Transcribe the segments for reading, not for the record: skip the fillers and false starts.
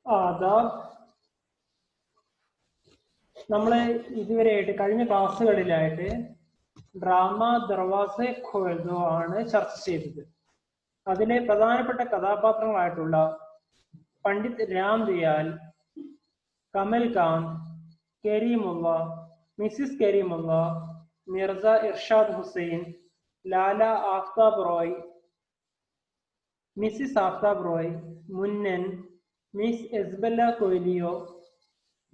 ആദാബ്. നമ്മൾ ഇതുവരെയായിട്ട് കഴിഞ്ഞ ക്ലാസ്സുകളിലായിട്ട് ഡ്രാമ ദർവാസെ ഖോൽ ദോ ആണ് ചർച്ച ചെയ്തത്. അതിലെ പ്രധാനപ്പെട്ട കഥാപാത്രങ്ങളായിട്ടുള്ള Pandit Ramdayal, Kamalkant, Karimulla, Mrs Karimulla, Mirza Irshad Hussain, Lala Aftab Roy, Mrs Aftab Roy, Munnan, Miss Isabella Coelho,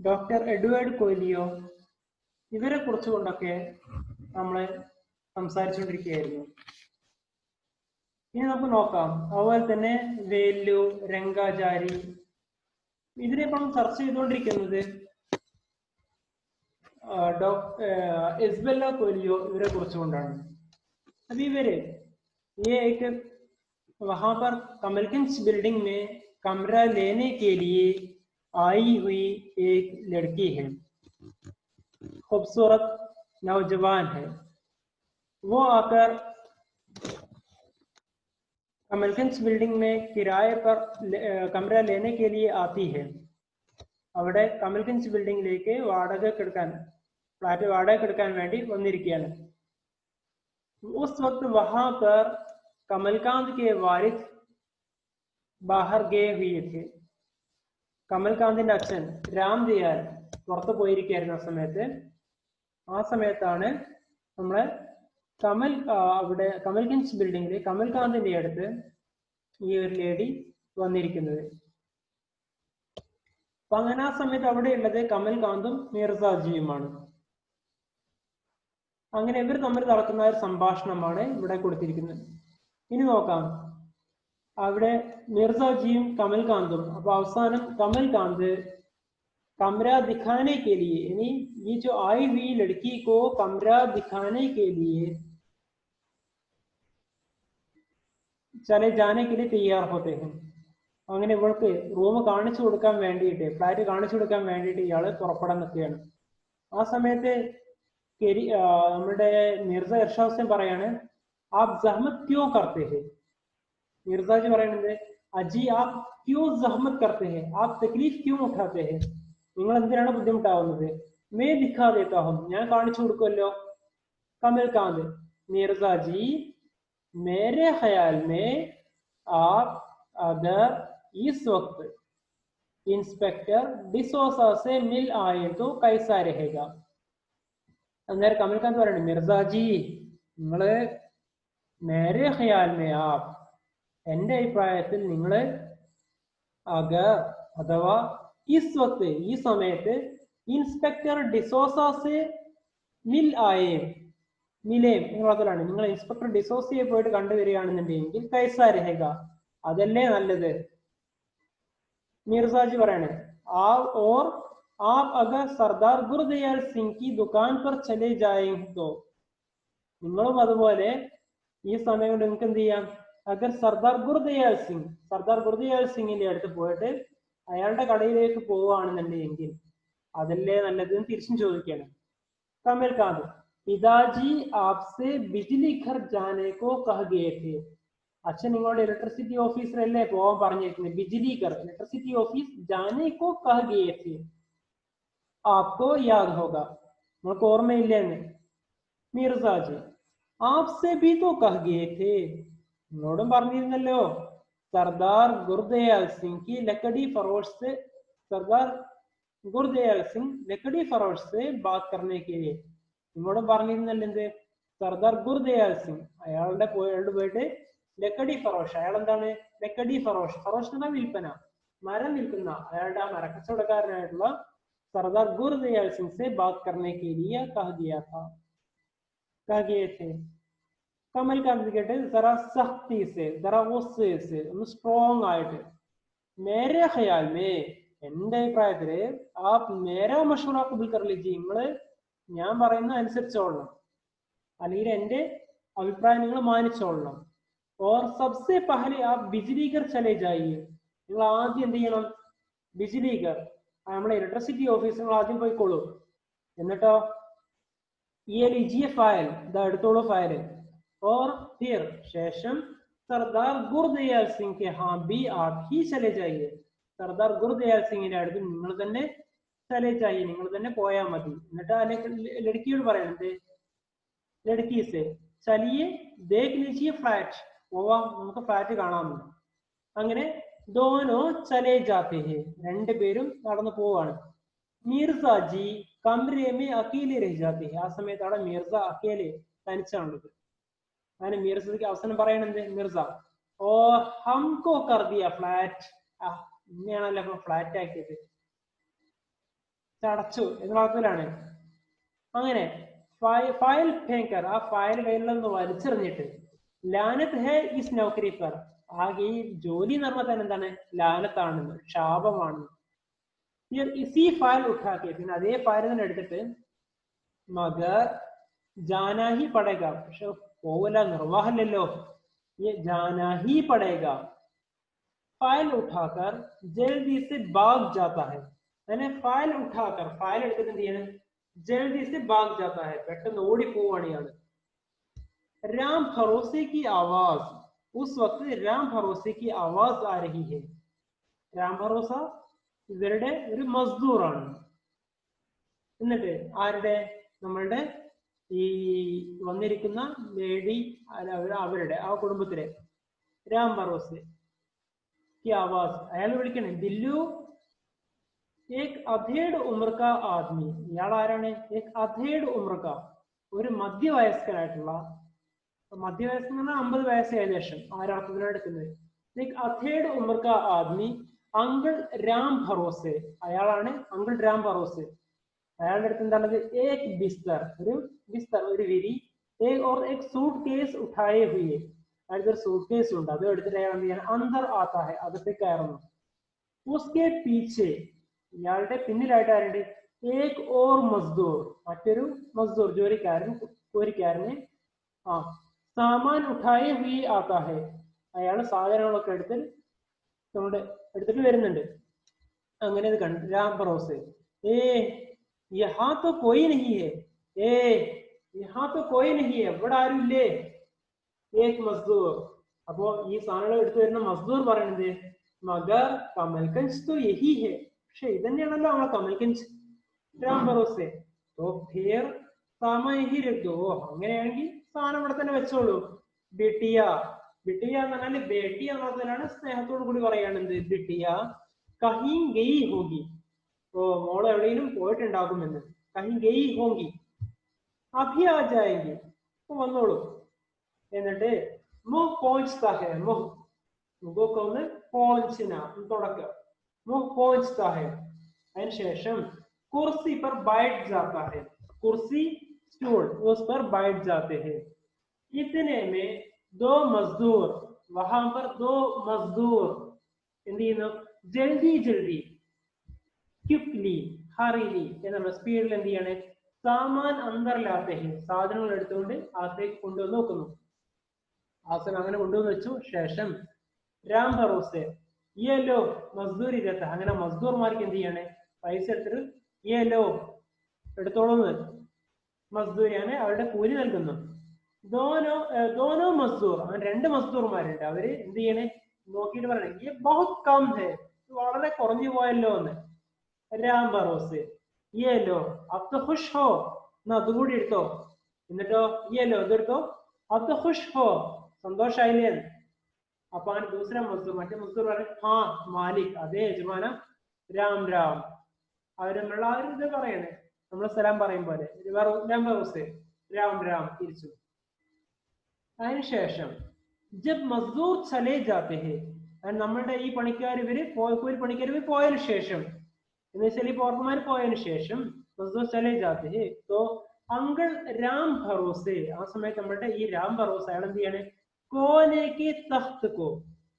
doctor Edward Coelho, ഇവരെ കുറിച്ചുകൊണ്ടൊക്കെ നമ്മൾ സംസാരിച്ചുകൊണ്ടിരിക്കുകയായിരുന്നു. ഇനി നമുക്ക് നോക്കാം. അതുപോലെ തന്നെ വേലു, രംഗാചാരി, ഇതിനിപ്പം ചർച്ച ചെയ്തുകൊണ്ടിരിക്കുന്നത് എസ്ബെല്ല കൊയ്ലിയോ ഇവരെ കുറിച്ചുകൊണ്ടാണ്. अब ये एक वहां पर कमलगंज बिल्डिंग में कमरा लेने के लिए आई हुई एक लड़की है, खूबसूरत नौजवान है. वो आकर कमलगंज बिल्डिंग में किराए पर कमरा लेने के लिए आती है. അവിടെ കമൽഗഞ്ച് ബിൽഡിംഗിലേക്ക് ഫ്ലാറ്റ് വാടകയ്ക്കെടുക്കാൻ വേണ്ടി വന്നിരിക്കുകയാണ്. उस वक्त वहां पर कमलकांत के वारिस बाहर गए हुए थे. കമൽകാന്തിന്റെ അച്ഛൻ രാംദയാൽ പുറത്തു പോയിരിക്കുകയായിരുന്നു ആ സമയത്താണ് നമ്മളെ അവിടെ കമൽഗഞ്ച് ബിൽഡിംഗിൽ കമൽകാന്തിന്റെ അടുത്ത് ഈ ഒരു ലേഡി വന്നിരിക്കുന്നത്. അപ്പൊ അങ്ങനെ ആ സമയത്ത് അവിടെ ഉള്ളത് കമൽകാന്തും മിർസാജിയുമാണ്. അങ്ങനെ ഇവർ തമ്മിൽ നടക്കുന്ന ഒരു സംഭാഷണമാണ് ഇവിടെ കൊടുത്തിരിക്കുന്നത്. ഇനി നോക്കാം, അവിടെ മിർസാജിയും കമൽകാന്തും. അപ്പൊ അവസാനം കമൽകാന്ത് कमरा दिखाने के लिए, यानी ये जो आई हुई लड़की को कमरा दिखाने के लिए चले जाने के लिए तैयार होते हैं. അങ്ങനെ ഇവൾക്ക് റൂം കാണിച്ചു കൊടുക്കാൻ വേണ്ടിയിട്ട്, ഫ്ലാറ്റ് കാണിച്ചു കൊടുക്കാൻ വേണ്ടിയിട്ട് ഇയാള് പുറപ്പെടാൻ നിൽക്കുകയാണ്. ആ സമയത്ത് നമ്മുടെ മിർസ ഇർഷാദ് ഹുസൈൻ പറയാണ്, ആപ് സഹമത് ക്യോ കർത്തെ ഹെ. മിർസാജി പറയുന്നത്, അജി ആപ് ക്യോ സഹമത് കർത്തെ ഹെ, ആപ് തക്ലീഫ് ക്യോ ഉഠാത്തെ ഹെ, നിങ്ങൾ എന്തിനാണ് ബുദ്ധിമുട്ടാവുന്നത്. മേ ദിഖാ ദേത്താ ഹും, ഞാൻ കാണിച്ചു കൊടുക്കുമല്ലോ. കമൽകാന്ത്, മിർസാജി മേരെ ഖയാൽ മേ ആപ് അഗർ इस वक्त इंस्पेक्टर डिसोसा से मिल आए तो कैसा रहेगा. അന്നേരം കമൽകാന്ത് പറയുന്നത്, മിർസാജി നിങ്ങള് മേരെ ഖയാൽ മേ ആപ്, എന്റെ അഭിപ്രായത്തിൽ നിങ്ങള് അഗർ അഥവാ ഇസ് വക്ത് ഈ സമയത്ത് ഇൻസ്പെക്ടർ ഡിസോസെ മിൽ ആയേ മിലേ എന്നുള്ളതിലാണ്. നിങ്ങൾ ഇൻസ്പെക്ടർ ഡിസോസയെ പോയിട്ട് കണ്ടുവരികയാണെന്നുണ്ടെങ്കിൽ കൈസാ രഹേഗ, അതല്ലേ നല്ലത്. മിർസാജി പറയണേ, और आप अगर सरदार गुरदयाल सिंह की दुकान पर चले जाए तो, നിങ്ങളും അതുപോലെ ഈ സമയം കൊണ്ട് നിങ്ങൾക്ക് എന്ത് ചെയ്യാം, അഗർ സർദാർ ഗുർദയാൽ സിംഗിന്റെ അടുത്ത് പോയിട്ട് അയാളുടെ കടയിലേക്ക് പോവുകയാണെന്നുണ്ടെങ്കിൽ അതല്ലേ നല്ലത് എന്ന് തിരിച്ചും ചോദിക്കുകയാണ്. കമൽകാന്ത്, പിതാജി ആപ്സെ ബിജ്ലി ഘർ ജാനെ കോ കഹ ഗയേ थे. അച്ഛൻ നിങ്ങളുടെ ഇലക്ട്രിസിറ്റി ഓഫീസറല്ലേ പോവാൻ പറഞ്ഞിരിക്കുന്നത്. ബിജ്ലി ഘർ ഇലക്ട്രിസിറ്റി ഓഫീസ് ജാനെ കോ കഹ ഗയേ थे, ആപ്കോ യാദ് ഹോഗ, നിങ്ങൾക്ക് ഓർമ്മയില്ലെന്ന്. മിർസാജി, ആപ്സെ ഭി തോ കഹ ഗയേ थे, നിങ്ങളോടും പറഞ്ഞിരുന്നല്ലോ. സർദാർ ഗുർദയാൽ സിംഗ് की लकड़ी फरोश से, सरदार गुरदयाल सिंह लकड़ी फरोश से बात करने के लिए, നിങ്ങളോടും പറഞ്ഞിരുന്നല്ലോ എന്ത്, സർദാർ ഗുർദയാൽ സിംഗ് അയാളുടെ പോയിട്ട് ലക്കടി ഫറോഷ്, അയാൾ എന്താണ് ലക്കടി ഫറോഷ്, ഫറോഷ് എന്ന വിൽപ്പന, മരം വിൽക്കുന്ന അയാളുടെ ആ മരക്കച്ചവടക്കാരനായിട്ടുള്ള സർദാർ ഗുർദയാൽ സിംഗ് से बात करने के लिए कह गया था, कह गए थे. കമൽകാന്ത് കേട്ട് जरा सख्ती से, जरा गुस्से से, ഒന്ന് സ്ട്രോങ് ആയിട്ട്, മേരെ ഖയാൽ മേ എന്റെ അഭിപ്രായത്തില് ആപ് മേരാ മഷൂറ ഖബൂൽ കർ ലീജിയെ, നിങ്ങള് ഞാൻ പറയുന്ന അനുസരിച്ചോളണം, അല്ലെങ്കിൽ എന്റെ അഭിപ്രായം നിങ്ങൾ മാനിച്ചോളണം. और सबसे पहले आप बिजली घर चले जाइए, നിങ്ങൾ ആദ്യം എന്ത് ചെയ്യണം, ബിജ്ലി ഘർ നമ്മളെ ഇലക്ട്രിസിറ്റി ഓഫീസ് നിങ്ങൾ ആദ്യം പോയിക്കോളൂ. എന്നിട്ടോ ये लीजिए फाइल, ഇതാ എടുത്തോളൂ ഫയല്. और फिर ശേഷം सरदार गुरदयाल सिंह के यहाँ भी आप ही चले जाइए, സർദാർ ഗുരുദയാൽ സിംഗിന്റെ അടുത്ത് നിങ്ങൾ തന്നെ ചലേ ജായി, നിങ്ങൾ തന്നെ പോയാൽ മതി. എന്നിട്ട് ആ ലड़किയോട് പറയുന്നത് ലड़की से चलिए देख लीजिए फ्लैट, പോവാം നമുക്ക് ഫ്ലാറ്റ് കാണാമെന്ന്. അങ്ങനെ दोनों चले जाते हैं, രണ്ടുപേരും നടന്നു പോവാണ്. മിർസാജി കമറേ में अकेले रह जाते हैं, ആ സമയത്ത് അവിടെ മിർസ അക്കേലെ തനിച്ചാണുള്ളത്. അങ്ങനെ മിർസയ്ക്ക് അവസാനം പറയണത് മിർസ ഓ ഹംകോ കർ ദിയ ഫ്ലാറ്റ്, ഇങ്ങനെയാണല്ലോ അപ്പൊ ഫ്ലാറ്റ് ആക്കിയത്, ചടച്ചു എന്ന അർത്ഥത്തിലാണ്. അങ്ങനെ ഫയൽ ഫേങ്കർ, ആ ഫയൽ കയ്യിലൊന്ന് വലിച്ചെറിഞ്ഞിട്ട് ലാനത്ത് ഹേ ഇസ് നൗകരി പർ, ആകെ ഈ ജോലി എന്ന് പറഞ്ഞാൽ തന്നെ എന്താണ്, ലാനത്താണെന്ന്, ശാപമാണെന്ന്. ഇസി ഫയൽ ഉഠാക്കി, പിന്നെ അതേ ഫയൽ തന്നെ എടുത്തിട്ട് മഗർ ജാനാഹി പടേഗ, പക്ഷെ പോവില്ല, നിർവാഹമില്ലല്ലോ, ജാനാഹി പടേഗ. ഫയൽ ഉഠാക്കർ ജൽദി സെ ഭാഗ് ജാതാ ഹൈ, അങ്ങനെ ഫയൽ ഉഠാക്കർ, ഫയൽ എടുത്തിട്ട് എന്ത് ചെയ്യണം, ജൽദി സെ ഭാഗ് ജാതാ ഹൈ, പെട്ടെന്ന് ഓടി പോവാണ് ഇയാള്. രാം ഭരോസെ की आवाज, उस वक्त राम भरोसे की आवाज आ रही है. രാം ഭരോസ ഇവരുടെ ഒരു മസ്ദൂറാണ്. എന്നിട്ട് ആരുടെ, നമ്മളുടെ ഈ വന്നിരിക്കുന്ന ലേഡി, അവരുടെ ആ കുടുംബത്തിലെ രാം ഭരോസെ की आवाज, അയാൾ വിളിക്കണേ ദില്ലു एक अधेड़ उम्र का आदमी, ഇയാൾ ആരാണ്, एक अधेड़ उम्र का, ഒരു മധ്യവയസ്കനായിട്ടുള്ള, മധ്യവയസ്കൻ എന്ന് പറഞ്ഞാൽ 50 വയസ്സ് ഏകദേശം, ആരാധന എടുക്കുന്നത്. एक अधेड़ उम्र का आदमी അങ്കിൾ രാം ഭരോസെ, അയാളാണ് അങ്കിൾ രാം ഭരോസെ. അയാളുടെ അടുത്ത് എന്താണത്, एक बिस्तर, ഒരു ബിസ്തർ, ഒരു വിരി, और एक सूटकेस उठाए हुए, അയാൾക്ക് ഒരു സൂട്ട് കേസ് ഉണ്ട്, അത് എടുത്തിട്ട് അയാൾ എന്ത് ചെയ്യാൻ, അന്തർ ആത്താ ഹെ, അകത്തേക്ക് കയറുന്നു. उसके पीछे, ഇയാളുടെ പിന്നിലായിട്ട് ആരുണ്ട്, ഏക് ഓർ മസ്ദൂർ, മറ്റൊരു മസ്ദൂർ, ജോലിക്കാരൻ, കൂലിക്കാരന് സാമാൻ ഉഠായെ ഹുയി ആത്താ ഹെ, അയാൾ സാധനങ്ങളൊക്കെ എടുത്തിട്ട് വരുന്നുണ്ട്. അങ്ങനെ ഇത് കണ്ടു രാം ഭരോസെ, യഹാ തോ കോയി നഹി ഹെ, യഹാ തോ കോയി നഹി ഹെ, ഇവിടെ ആരും ഇല്ലേ, ഏക് മസ്ദൂർ. അപ്പോ ഈ സാധനങ്ങൾ എടുത്തു വരുന്ന മസ്ദൂർ പറയുന്നത് മഗർ കമൽഗഞ്ച് തോ യഹി ഹെ, പക്ഷെ ഇതന്നെയാണല്ലോ നമ്മളെ കമൽഗഞ്ച്. രാം ഭരോസെ തോ ഫിർ സാമാൻ യഹി രഖ് ദോ, അങ്ങനെയാണെങ്കിൽ സാധനം ഇവിടെ തന്നെ വെച്ചോളൂ. ബിട്ടിയ, ബിട്ടിയ എന്ന് പറഞ്ഞാൽ ബേട്ടി എന്നതിലാണ് സ്നേഹത്തോടു കൂടി പറയുകയാണെന്ത്, ബിട്ടിയ കഹി ഗയി ഹോഗി, ഓ മോള് എവിടെയും പോയിട്ടുണ്ടാകുമെന്ന്, കഹി ഗയി ഹോഗി അഭി ആ ജായെങ്കി, വന്നോളൂ. എന്നിട്ട് മുഹ് പോഞ്ച്താ ഹെ, മുഖമൊക്കെ ഒന്ന് പോഞ്ചിന, തുടക്കം, മുഹ് പോഞ്ച്താ ഹെ. അതിനുശേഷം കുർസി पर बैठ जाता है, कुर्सी स्टूल, उस पर बैठ जाते हैं. इतने में दो मजदूर, वहां पर दो मजदूर എന്ത് ചെയ്യുന്നു, ജൽദി ജൽദി, ക്വിക്ലി, ഹറിലി എന്നുള്ള സ്പീഡിൽ എന്ത് ചെയ്യാണ്, സാമാൻ അന്തറിലാത്തെ, സാധനങ്ങൾ എടുത്തുകൊണ്ട് അകത്തേക്ക് കൊണ്ടുവന്ന് നോക്കുന്നു. ആസനം അങ്ങനെ കൊണ്ടുവന്ന് വെച്ചു. ശേഷം രാം ഭരോസെ യേലോ മസ്ദൂരി രത്ത, അങ്ങനെ മസ്ദൂർമാർക്ക് എന്ത് ചെയ്യാണ്, പൈസ എടുത്തിട്ട് യേലോ എടുത്തോളൂന്ന്, മസ്ദൂരിയാണ് അവരുടെ കൂലി നൽകുന്നു. ദോനോ മസ്ദൂർ, അങ്ങനെ രണ്ട് മസ്ദൂർമാരുണ്ട്, അവര് എന്ത് ചെയ്യണേ, നോക്കിയിട്ട് പറയണേ ഈ ബഹുത് കം ഹെ, വളരെ കുറഞ്ഞു പോയല്ലോ എന്ന്. രാം ഭരോസെ യേലോ അബ് തോ ഖുഷ് ഹോ, എന്നാ അതുകൂടി എടുത്തോ, എന്നിട്ടോ യേലോ ഇതെടുത്തോ, അബ് തോ ഖുഷ് ഹോ, സന്തോഷായില്ലേ. അപ്പൊ ആ ദൂസര മസ്ദൂർ, മറ്റേ മസ്ദൂർ പറയും ഹാ മാലിക്, അതേ യജമാന, രാം രാം. അവരുള്ള ആ ഒരു ഇത് പറയണേ, നമ്മള് സലാം പറയും പോലെ, രാം ഭരോസെ രാം രാം തിരിച്ചു. അതിനുശേഷം ജബ് മസ്ദൂർ ചലേ ജാത്തെ ഹെ, നമ്മളുടെ ഈ പണിക്കാർ ഇവര് കൂലി പണിക്കാർ ഇവർ പോയതിനു ശേഷം, എന്ന് വെച്ചാൽ ഈ പോർക്കുമാർ പോയതിനു ശേഷം മസ്ദൂർ ചലേ ജാത്തെ ഹെ, തോ അങ്കിൾ രാം ഭരോസെ, ആ സമയത്ത് നമ്മളുടെ ഈ രാം ഭരോസെ അയാൾ എന്ത് ചെയ്യാണ്, കോനേക്ക് തഖ്ത് കോ,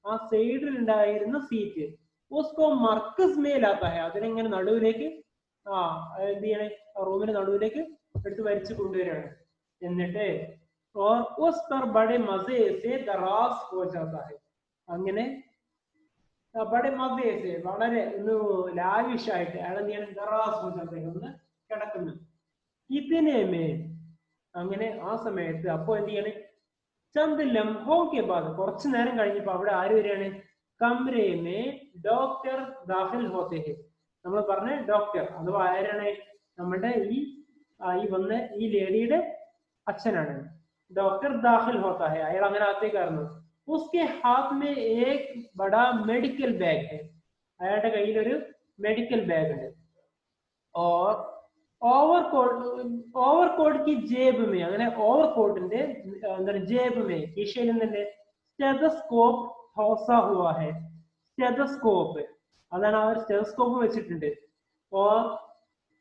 ആ സൈഡിൽ ഉണ്ടായിരുന്ന സീറ്റ്, ഉസ്കോ മർക്കസ് മേലാത്ത ഹെ, അതിനെങ്ങനെ നടുവിലേക്ക് എന്ത് ചെയ്യണേ, റൂമിന്റെ നടുവിലേക്ക് എടുത്ത് വലിച്ചു കൊണ്ടുവരികയാണ്. എന്നിട്ട് और उस पर बड़े मजे से दराज हो जाता है, അങ്ങനെ ബഡെ മസേ സെ, വളരെ ഒന്ന് ലാവിഷായിട്ട് അയാൾ എന്ത് ചെയ്യണം, ദറാസ് ഹോ ജാതാ ഹെ, ഒന്ന് കിടക്കുന്നു. ഇതിനേമേ, അങ്ങനെ ആ സമയത്ത് അപ്പോ എന്ത് ചെയ്യണേ, ചന്ദ് ലംഹോ കെ ബാദ്, കുറച്ചു നേരം കഴിഞ്ഞപ്പോ അവിടെ ആര് വരികയാണ്, कमरे में डॉक्टर दाखिल होते हैं നമ്മൾ പറഞ്ഞ ഡോക്ടർ അഥവാ ആരാണ് നമ്മുടെ ഈ വന്ന ഈ ലേഡിയുടെ അച്ഛനാണ് डॉक्टर दाखिल होता है അയാൾ അങ്ങനെ അകത്തേക്ക് കയറുന്നു उसके हाथ में एक बड़ा मेडिकल बैग है അയാളുടെ കയ്യിൽ ഒരു मेडिकल बैग ഉണ്ട് और ओवरकोट की जेब में അങ്ങനെ ഓവർകോട്ടിന്റെ എന്താണ് ജേബ് में കീശയിൽ എന്തുണ്ട് സ്റ്റെതസ്കോപ്പ് ठोसा हुआ है സ്റ്റെതസ്കോപ്പ് അതാണ് ആ ഒരു സ്റ്റെതസ്കോപ്പ് വെച്ചിട്ടുണ്ട് और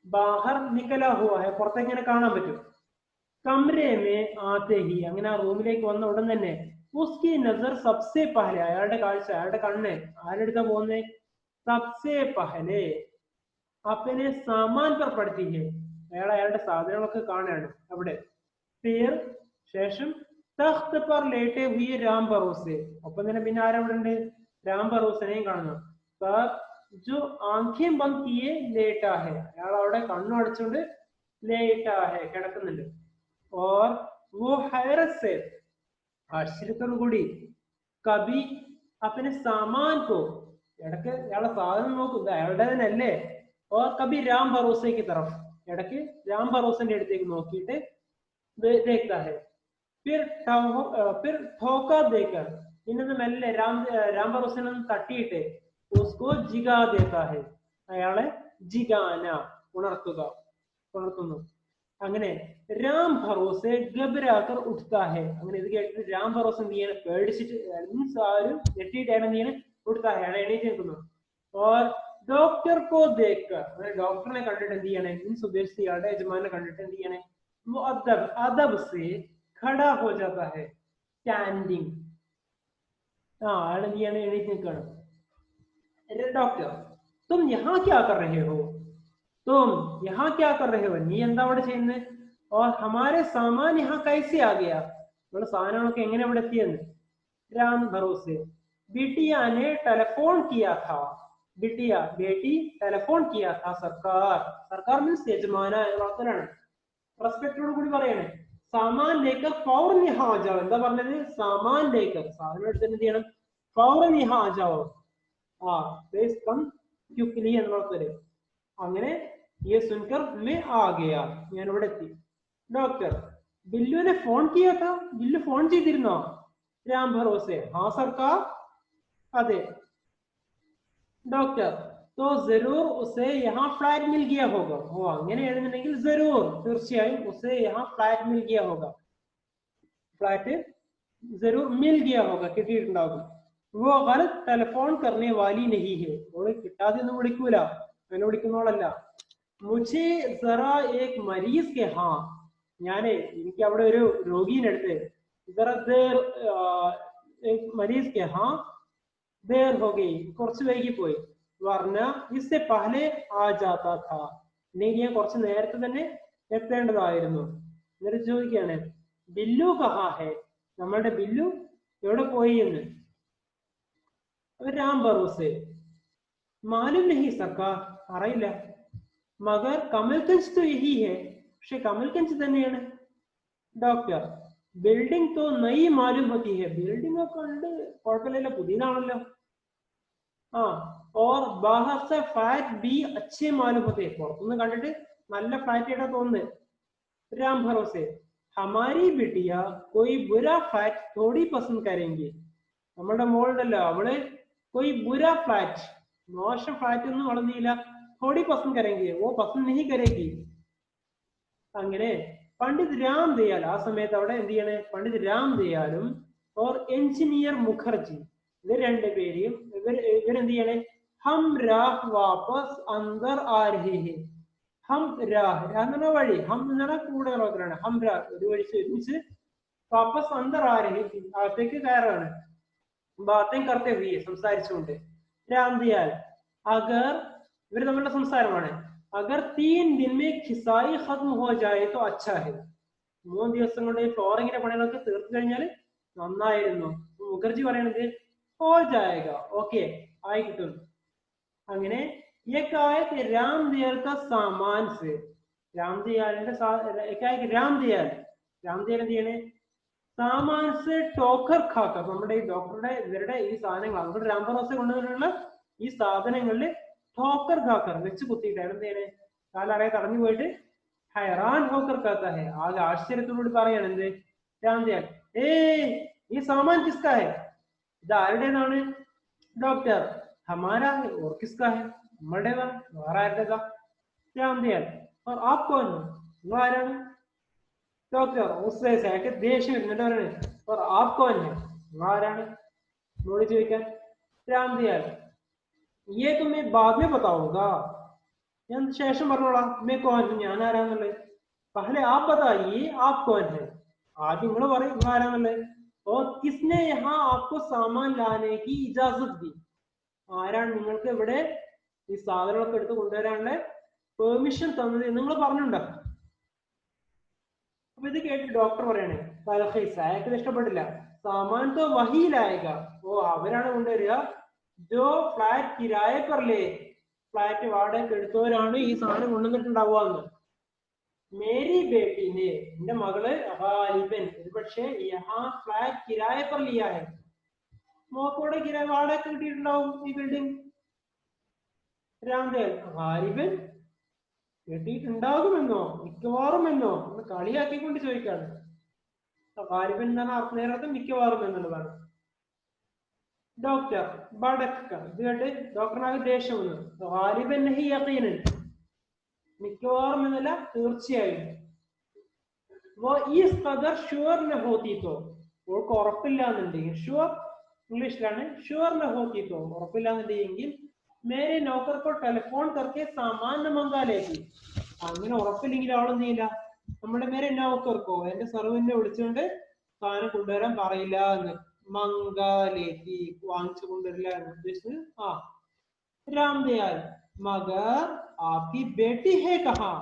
बाहर निकला हुआ है പുറത്തേക്ക് ഇങ്ങനെ കാണാൻ പറ്റും कमरे में आते ही അങ്ങനെ ആ റൂമിലേക്ക് വന്ന ഉടൻ തന്നെ उसकी नजर सबसे पहले അയാളുടെ കാഴ്ച അയാളുടെ കണ്ണ് ആരെടുത്താ പോകുന്നേ सबसे पहले अपने सामान पर पड़ती है അയാൾ അയാളുടെ സാധനങ്ങളൊക്കെ കാണുകയാണ് അവിടെ फिर ശേഷം तख्त पर लेटे हुए राम भरोसे ഒപ്പം തന്നെ പിന്നെ ആരവിടെ ഉണ്ട് രാം ഭരോസനെയും കാണുന്നു पर जो आंखें बंद किए लेटा है അയാൾ അവിടെ കണ്ണു അടച്ചുകൊണ്ട് लेटा है കിടക്കുന്നുണ്ട് और वो हैरत से ആശ്ചര്യത്തോടു കൂടി കബി अपने सामान को ഇടയ്ക്ക് അയാളുടെ സാധനം നോക്കും അയാളുടെ തന്നെയല്ലേ और कभी राम भरोसे की तरफ ഇടയ്ക്ക് രാം ഭരോസന്റെ അടുത്തേക്ക് നോക്കിയിട്ട് देखता है फिर ठोका देकर ഇന്നത് മെല്ലെ രാം ഭരോസനെ തട്ടിയിട്ട് उसको जिगा देता है അയാളെ ജിഗാന ഉണർത്തുന്നു അങ്ങനെ രാം ഭരോസെ ഗബരാക്കർ ഉഠ്താ ഹെ അങ്ങനെ ഇത് കേട്ടിട്ട് രാം ഭരോസ എന്ത് ചെയ്യണം പേടിച്ചിട്ട് മീൻസ് ആ ഒരു ഞെട്ടിയിട്ട് അയാൾ എന്ത് ചെയ്യണം ഉഠ്താ ഹെ അയാൾ എണീറ്റ് നിൽക്കുന്നു और डॉक्टर को देखकर അങ്ങനെ ഡോക്ടറിനെ കണ്ടിട്ട് എന്ത് ചെയ്യണേ മീൻസ് ഉദ്ദേശിച്ച ഇയാളുടെ യജമാനെ കണ്ടിട്ട് എന്ത് ചെയ്യണേ मुअद्दब अदब से खड़ा हो जाता है स्टैंडिंग അയാൾ എന്ത് ചെയ്യണേ എണീറ്റ് നിൽക്കണം डॉक्टर तुम यहाँ क्या कर रहे हो तुम यहाँ क्या कर रहे हो നീ എന്താ അവിടെ ചെയ്യുന്നത് और हमारे सामान यहाँ कैसे आ गया നമ്മുടെ സാധനങ്ങളൊക്കെ എങ്ങനെ അവിടെ എത്തിയെന്ന് राम भरोसे बिटिया ने टेलीफोन किया था बिटिया बेटी टेलीफोन किया था सरकार मीन्स യജമാന എന്ന വാക്കിലാണ് റെസ്പെക്റ്റോട് കൂടി പറയണേ सामान लेकर फौरन यहाँ आ जाओ എന്താ പറഞ്ഞത് सामान लेकर സാധനം എടുത്തിട്ട് എന്ത് ചെയ്യണം फौरन यहाँ आ जाओ प्लीज कम क्विकली എന്ന് വാക്ക് അങ്ങനെ ये सुनकर मैं आ गया ഞാൻ ഇവിടെ എത്തി डॉक्टर बिल्लू ने फोन किया था बिल्लू फोन ചെയ്തിരുന്നോ राम भरोसे हाँ सरकार अदे डॉक्टर तो जरूर उसे यहाँ फ्लैट मिल गया होगा वो അങ്ങനെയാണെന്നുണ്ടെങ്കിൽ जरूर തീർച്ചയായും उसे यहाँ फ्लैट मिल गया होगा फ्लैट जरूर मिल गया होगा കിട്ടിയിട്ടുണ്ടാകും वो गलत टेलीफोन करने वाली नहीं है ഓള് കിട്ടാതെ ഒന്നും വിളിക്കൂല എന്നെ വിളിക്കുന്നോളല്ല मुझे जरा एक मरीज के हाँ ഞാനേ എനിക്ക് അവിടെ ഒരു രോഗീനെ അടുത്ത് जरा देर एक मरीज के हाँ देर हो गई കുറച്ച് വൈകി പോയി वरना इससे पहले आ जाता था नहीं ഞാൻ കുറച്ച് നേരത്തെ തന്നെ എത്തേണ്ടതായിരുന്നു എന്നിട്ട് ചോദിക്കുകയാണ് ബില്ലു കഹാ ഹെ നമ്മളുടെ ബില്ലു എവിടെ പോയി എന്ന് राम भरोसे मालूम नहीं सरकार അറിയില്ല मगर कमलगंज तो यही है പക്ഷെ കമൽഗഞ്ച് തന്നെയാണ് डॉक्टर बिल्डिंग तो नई मालूम होती है बिल्डिंग ഒക്കെ ഉണ്ട് കുഴപ്പമില്ലല്ലോ പുതിയതാണല്ലോ और बाहर से फ्लैट भी अच्छे मालूम होते हैं പുറത്തുനിന്ന് കണ്ടിട്ട് നല്ല ഫ്ലാറ്റ് ആയിട്ടാ തോന്നുന്നത് राम भरोसे हमारी बिटिया कोई बुरा फ्लैट थोड़ी पसंद करेंगी നമ്മുടെ മോളുണ്ടല്ലോ അവള് कोई बुरा फ्लैट മോശം ഫ്ലാറ്റ് ഒന്നും വളർന്നില്ല थोड़ी पसंद करेंगे वो पसंद नहीं करेगी അങ്ങനെ പണ്ഡിത് രാംദയാൽ ആ സമയത്ത് അവിടെ എന്ത് ചെയ്യണേ പണ്ഡിത് രാംദയാലും और എഞ്ചിനീയർ മുഖർജി ഇവർ രണ്ടുപേരെയും ഇവരെന്ത് ചെയ്യണേ ഹം രാഹ് വാപ്പസ് അന്തർ ആ രഹേ ഹെ ഹം രാഹ് എന്ന വഴി ഹം എന്ന കൂടെ നോക്കലാണ് ഹം രാഹ് ഒരു വഴി ഒരുമിച്ച് വാപ്പസ് അന്തർ ആ രഹേ അകത്തേക്ക് കയറാണ് ബാतें करते हुए സംസാരിച്ചുകൊണ്ട് രാംദയാൽ അഗർ ഇവർ തമ്മിലുള്ള സംസാരമാണ് अगर 3 दिन में खिसाई खत्म हो जाए तो अच्छा है 3 ദിവസം കൊണ്ട് ഫ്ലോറിങ്ങിന്റെ പണികളൊക്കെ തീർത്തു കഴിഞ്ഞാൽ നന്നായിരുന്നു മുഖർജി പറയണത് हो जाएगा ओके ആയി കിട്ടും അങ്ങനെ एकाएक रामदयाल का सामान से രാംദയാലിന്റെ രാംദയാൽ എന്ത് ചെയ്യണേ സാമാൻ സെ ടോക്കർ ഖാക്കർ, നമ്മുടെ ഈ ഡോക്ടറുടെ ഇവരുടെ ഈ സാധനങ്ങൾ അവരുടെ രാംബറോസെ കൊണ്ടുവന്നിട്ടുള്ള ഈ സാധനങ്ങളിൽ ടോക്കർ ഖാക്കർ വെച്ച് കുത്തിയിട്ട് എന്ത് ചെയ്യണേ, കാലറയെ തടഞ്ഞു പോയിട്ട് ഹൈറാൻ ഹോക്കർ कहता है, ആകെ ആശ്ചര്യത്തോടുകൂടി പറയാണ് എന്ത്, രാംദയാൽ ഈ സാമാൻ കിസ്കാ ഹെ, ഇത് ആരുടേതാണ് ഡോക്ടർ, ഹമാരാ ഹെ ഓർ കിസ്കാ ഹെ, നമ്മുടേതാണ് വേറെ ആരുടേതാ, രാംദയാൽ और आप कौन हो, നിങ്ങൾ ആരാണ് डॉक्टर, उससे सैके ദേഷ്യം വരുന്നുണ്ട് പറയണേ, और आप कौन है, നിങ്ങൾ ആരാണ് എന്നോട് ചോദിക്കാൻ, രാംദയാൽ ये तो मैं बाद में बताऊंगा, ഞാൻ ശേഷം പറഞ്ഞോളാം, मैं कौन हूं, ഞാൻ ആരാന്നുള്ളത്, पहले आप बताइए आप कौन है, ആദ്യം നിങ്ങൾ പറയും നിങ്ങൾ ആരാന്നുള്ളത്, और किसने यहाँ आपको सामान लाने की इजाजत दी, ആരാണ് നിങ്ങൾക്ക് ഇവിടെ ഈ സാധനങ്ങളൊക്കെ എടുത്ത് കൊണ്ടുവരാനുള്ള പെർമിഷൻ തന്നത് നിങ്ങൾ പറഞ്ഞിട്ടുണ്ടോ. അപ്പൊ ഇത് കേട്ട് ഡോക്ടർ പറയണേ അയാൾക്ക് ഇഷ്ടപ്പെട്ടില്ല, സാമാൻ തോ വഹിയിലായക, ഓ അവരാണ് കൊണ്ടുവരിക, ജോ ഫ്ലാറ്റ് കിരായ പറലേ, ഫ്ലാറ്റ് വാടകയ്ക്ക് എടുത്തവരാണ് ഈ സാധനം കൊണ്ടുവന്നിട്ടുണ്ടാവുക. മേരി ബേട്ടിനെ, എന്റെ മകള് ഗാലിബൻ ഒരുപക്ഷെ യഹാ ഫ്ലാറ്റ് കിരായ पर लिया है, മോക്കോടെ കിരായ വാടകയ്ക്ക് കിട്ടിയിട്ടുണ്ടാവും ഈ ബിൽഡിംഗ്. രാംദയാൽ ഗാലിബൻ കിട്ടിയിട്ടുണ്ടാകുമെന്നോ മിക്കവാറും എന്നോ എന്ന് കളിയാക്കിക്കൊണ്ട് ചോദിക്കാണ്. ഗാലിബൻ എന്നാണ് നേരത്തെ മിക്കവാറും എന്നുള്ളതാണ്. ഡോക്ടർ ബടക്ക, ഇത് കേട്ട് ഡോക്ടറിനാകെ ദേഷ്യം വന്നു. ഗാലിബൻ നഹി യഖീനൻ, മിക്കവാറും എന്നല്ല തീർച്ചയായും. वो इस कदर श्योर न होती तो, ഓൾക്ക് ഉറപ്പില്ല എന്നുണ്ടെങ്കിൽ, ഷുവർ ഇംഗ്ലീഷിലാണ്, ഷുവർ न होती तो ഉറപ്പില്ല എന്നുണ്ടെങ്കിൽ മേരെ നോക്കർ को ടെലിഫോൺ करके सामान मंगा लेगी, അങ്ങനെ ഉറപ്പില്ലെങ്കിൽ അവൾ എന്ത് ചെയ്യില്ല, നമ്മുടെ മേരെ നോക്കർക്കോ എന്റെ സർവന്റിനെ വിളിച്ചുകൊണ്ട് സാധനം കൊണ്ടുവരാൻ പറയില്ല എന്ന്, മംഗാലേക്കി വാങ്ങിച്ചു കൊണ്ടുവരില്ല എന്ന് ഉദ്ദേശിച്ചത്. രാംദയാൽ മഗർ ആപ്കി ബേട്ടി ഹേ കഹാ,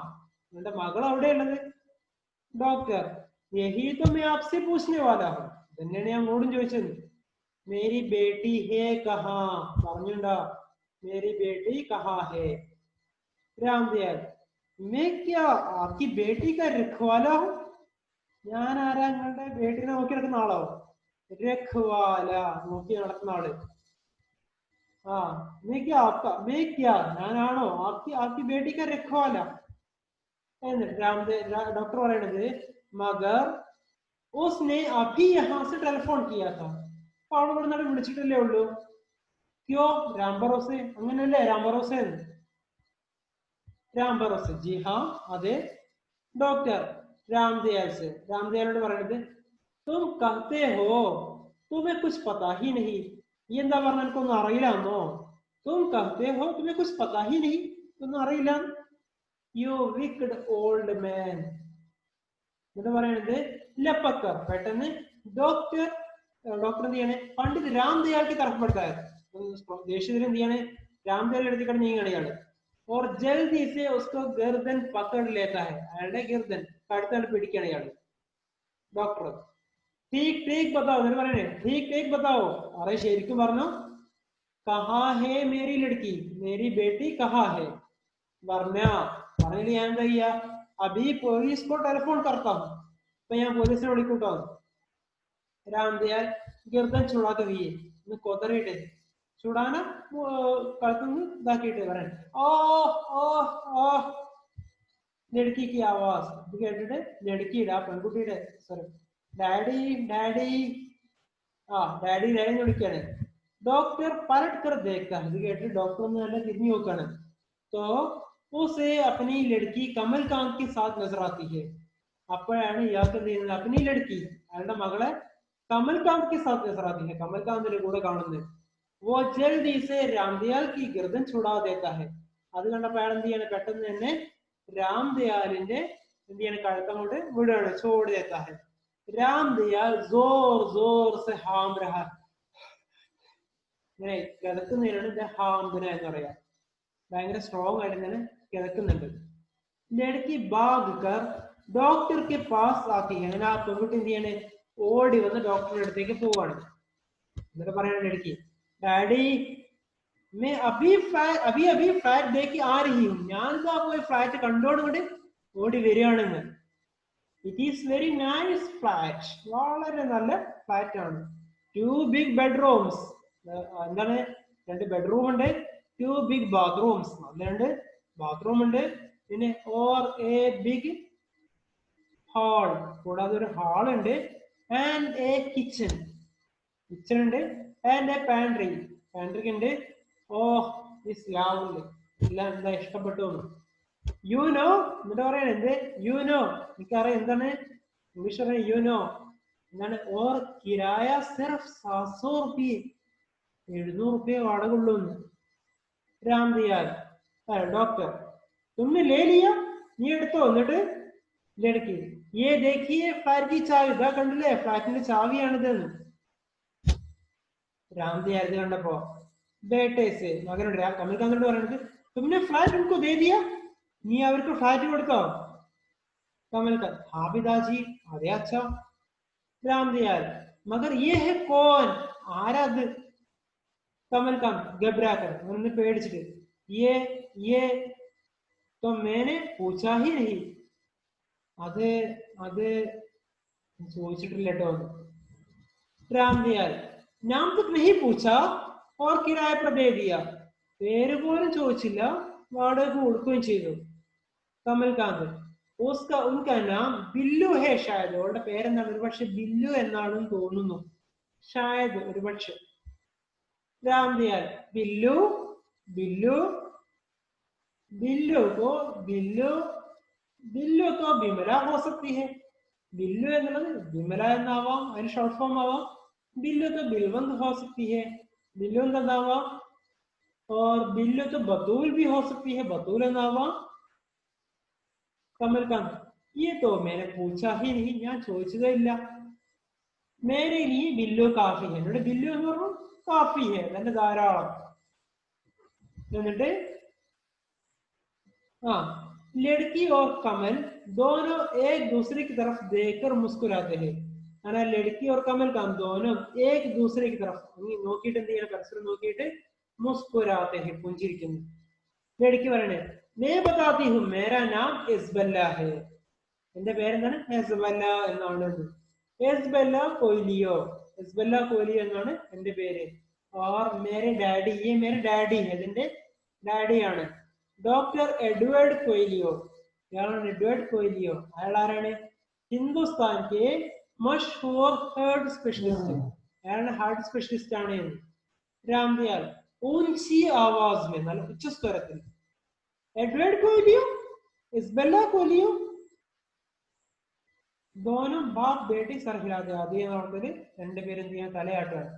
എന്റെ മകൾ എവിടെയുള്ളത്, ഡോക്ടർ യഹി തോ മൈ ആപ്സെ പൂച്ച്നെ വാലാ ഹൂം, തന്നെയാണ് ഞാൻ അങ്ങോട്ടും ചോദിച്ചത്. മേരി ബേട്ടി ഹേ കഹാ പറഞ്ഞുണ്ടാ, മേരി ബേട്ടി കഹാ ഹേ. രാംദയാൽ मैं क्या आपकी बेटी का रखवाला हूँ, ഞാൻ ആരാ നിങ്ങളുടെ ബേട്ടിനെ നോക്കി നടക്കുന്ന ആളോ, രഖ്വാല നോക്കി നടക്കുന്ന ആള്. मैं क्या आपका, मैं क्या ഞാനാണോ आपकी आपकी बेटी का रखवाला, എന്നിട്ട് ഡോക്ടർ പറയണത് മഗർ उसने अभी यहाँ से टेलीफोन किया था, അവൾ ഇവിടെ നിന്ന് വിളിച്ചിട്ടല്ലേ ഉള്ളൂ. ക്യോ രാംബറോസെ, അങ്ങനെയല്ലേ രാംബറോസെ, രാംബറോസെ ജി ഹാ അതെ. ഡോക്ടർ രാംദയാൽ से, രാംദയാലോട് പറയുന്നത് तुम कहते हो तुम्हें कुछ पता ही नहीं, ഈ എന്താ പറഞ്ഞ എനിക്കൊന്നും അറിയില്ലാന്നോ, तुम कहते हो तुम्हें कुछ पता ही नहीं, ഒന്നും അറിയില്ല, യു വിക്ഡ് ഓൾഡ് മാൻ. എന്നിട്ട് പറയണത് ലപ്പക്കർ, പെട്ടെന്ന് ഡോക്ടർ എന്ത് ചെയ്യണേ, പണ്ഡിത് രാംദയാൽക്ക് തറപ്പെടുത്താറ്, ദേഷ്യത്തിൽ എന്ത് ചെയ്യണേ, രാംദയാൽ എടുത്തിക്കട നീങ്ങണ ഇയാള്. और जल्दी से उसको गर्दन पकड़ लेता है, അയാളുടെ ഗർദൻ കഴുത്താണ് പിടിക്കണ ഇയാള്. ഡോക്ടർ ठीक ठीक बताओ, എന്നിട്ട് പറയണേ ठीक ठीक बताओ, അറേ ശരിക്കും പറഞ്ഞോ, കഹാ ഹേ മേരി ലड़की, മേരി ബേട്ടി കഹാ ഹേ, പറഞ്ഞില്ല ഞാൻ എന്താ ചെയ്യാ, അഭി പോലീസ് को टेलीफोन करता हूं, ഇപ്പൊ ഞാൻ പോലീസിനെ വിളിക്കൂട്ടോ. രാംദയാൽ ഗർദൻ ചുടാതെ വീയെ ഒന്ന് കൊതറിയിട്ടേ, ചുടാന കളത്തുനിന്ന് ഇതാക്കിയിട്ട് പറയാൻ ഓ ഓ ഓ ലड़की ആവാസ്, ഇത് കേട്ടിട്ട് ലड़ക്കിയുടെ ആ പെൺകുട്ടിയുടെ സ്വരം, ഡാഡി ഡാഡി, ഡാഡി ഡാഡി വിളിക്കാണ്. ഡോക്ടർ പലട്ട് കർ ദേഖ്താ, ഇത് കേട്ടിട്ട് ഡോക്ടർ ഒന്ന് നല്ല തിരിഞ്ഞു നോക്കാണ്. तो उसे अपनी लड़की कमलकांत के साथ नजर आती है, അപ്പോഴാണ് ഇയാൾക്ക് എന്ത് ചെയ്യുന്നത്, अपनी लड़की അയാളുടെ മകളെ കമൽകാന്ത് के साथ नजर आती है, കമൽകാന്തിന്റെ കൂടെ കാണുന്നത്. वो जल्दी से रामदयाल की गर्दन छुड़ा देता है, അത് കണ്ടപ്പോൾ അയാൾ എന്ത് ചെയ്യാണ്, പെട്ടെന്ന് തന്നെ രാംദയാലിന്റെ എന്ത് ചെയ്യാണ്, കഴുത്തങ്ങോട്ട് വിടുകയാണ്, छोड़ देता है. രാംദയാൽ जोर जोर से ഹാം रहा, ഇങ്ങനെ കിതക്കുന്നതിനാണ് ഹാംബന എന്ന് പറയാ, ഭയങ്കര സ്ട്രോങ് ആയിട്ട് ഇങ്ങനെ കിതക്കുന്നുണ്ട്. ലड़की भाग कर डॉक्टर के पास आती है, അങ്ങനെ ആ പെൺകുട്ടി എന്ത് ചെയ്യാണ്, ഓടി വന്ന് ഡോക്ടറുടെ അടുത്തേക്ക് പോവാണ്. എന്നിട്ട് പറയണ ലड़की ഡാഡി मैं अभी अभी फ्लैट देख के आ रही हूँ, ഞാൻ പോയി ഫ്ലാറ്റ് കണ്ടോടുകൂടി ഓടി വരികയാണെന്ന്. It is very nice flat. വളരെ നല്ല ഫ്ലാറ്റ് ആണ്. 2 big bedrooms. എന്താണ്? 2 ബെഡ്റൂം ഉണ്ട്. 2 big bathrooms. രണ്ട് ബാത്റൂം ഉണ്ട്. പിന്നെ or a big hall. കൂടാതെ ഒരു ഹാൾ ഉണ്ട്. And a kitchen. കിച്ചൺ ഉണ്ട്. And a pantry. പാൻട്രി ഉണ്ട്. Oh, is lovely. എല്ലാം എന്താ ഇഷ്ടപ്പെട്ടു. You know, എന്നിട്ട് പറയണ എന്ത്? You know, എനിക്കറിയാം എന്താണ് ഇംഗ്ലീഷ് പറയാൻ you know എന്താണ്? ഓർ കിരായ സിർഫ് 700 रुपये 700 रुपये വാടക ഉള്ളൂ. രാം ദിയാൽ ഡോക്ടർ തുമ്നെ ലേ ലിയ, നീ എടുത്തോ. എന്നിട്ട് ലड़की ये देखिए फ्लैट की चाबी, ഇതാ കണ്ടില്ലേ ഫ്ലാറ്റിന്റെ ചാവിയാണിത്. രാം ദിയാൽ ഇത് കണ്ടപ്പോ ബേട്ടെ സെ മകനോട് കമൽ ഖാനോട് പറയുന്നത് തുമ്നെ ഫ്ലാറ്റ് ഉनको दे दिया, നീ അവർക്ക് ഫ്ലാറ്റ് കൊടുത്തോ? कमल खान हाँ पिताजी, अरे अच्छा. राम दयाल मगर ये है कौन, आरद? कमल खान घबरा कर उन्होंने പേടിച്ചിട്ട് ये तो मैंने पूछा ही नहीं, അത് ചോദിച്ചിട്ടില്ല കേട്ടോ. राम दयाल नाम तक नहीं पूछा और किराए पर दे दिया, പേര് പോലും ചോദിച്ചില്ല, വാടക കൊടുക്കുകയും ചെയ്തു. कमल खान उसका उनका नाम बिल्लू है शायद, അവളുടെ പേരെന്താണ്? ഒരുപക്ഷെ ബില്ലു എന്നാണെന്ന് തോന്നുന്നു. ഷായദ് ഒരുപക്ഷെ. राम दयाल बिल्लू बिल्लू बिल्लू को बिल्लू तो बिमला हो सकती है. बिल्लू എന്നുള്ളത് ബിമല എന്നാവാം, അതിന് ഷോർട്ട് ഫോം ആവാം. बिल्लू तो बिलवंत हो सकती है, बिलवंत എന്നാവാം. और बिल्लू तो बतूल भी हो सकती है, बतूल എന്നാവാം. कमल खान ये तो मैंने पूछा ही नहीं, ഞാൻ ചോദിച്ചതേ ഇല്ല. मेरे लिए बिल्लू काफी है, എന്നോട് ബില്ലു എന്ന് പറഞ്ഞു काफी है, തന്നെ ധാരാളം. എന്നിട്ട് लड़की और कमल दोनों एक दूसरे की तरफ देखकर मुस्कुराते हैं. അങ്ങനെ लड़की और कमल खान दोनों एक दूसरे की तरफ നോക്കിയിട്ട് എന്ത് ചെയ്യണം? പരസ്പരം നോക്കിയിട്ട് मुस्कुराते हैं, പുഞ്ചിരിക്കുന്നു. लड़की പറയണേ मैं बताती हूँ मेरा नाम इस्बेला है, എന്റെ പേരെന്താണ്? ഇസ്ബെല്ല എന്നാണ്. ഇസ്ബെല്ല കൊയ്ലിയോ, ഇസ്ബെല്ല കൊയ്ലിയോ എന്നാണ് എന്റെ പേര്. और मेरे डैडी, ये मेरे डैडी है, ഇതിന്റെ ഡാഡിയാണ്. ഡോക്ടർ എഡ്വേർഡ് കൊയ്ലിയോ, ഇയാളാണ് എഡ്വേർഡ് കൊയ്ലിയോ. അയാൾ ആരാണ്? ഹിന്ദുസ്ഥാൻ കെ മഷഹൂർ ഹാർട്ട് സ്പെഷ്യലിസ്റ്റ്, അയാളാണ് ഹാർട്ട് സ്പെഷ്യലിസ്റ്റ് ആണ്. രാം ദയാൽ ഊഞ്ചി ആവാസ് മേ, നല്ല ഉച്ചസ്വരത്തിൽ. एडवर्ड कोलियो, इस्बेला कोलियो, दोनों बाप बेटी सर हिलाते आदि രണ്ട് പേരും എന്ത് ചെയ്യാൻ തലയാട്ടാണ്.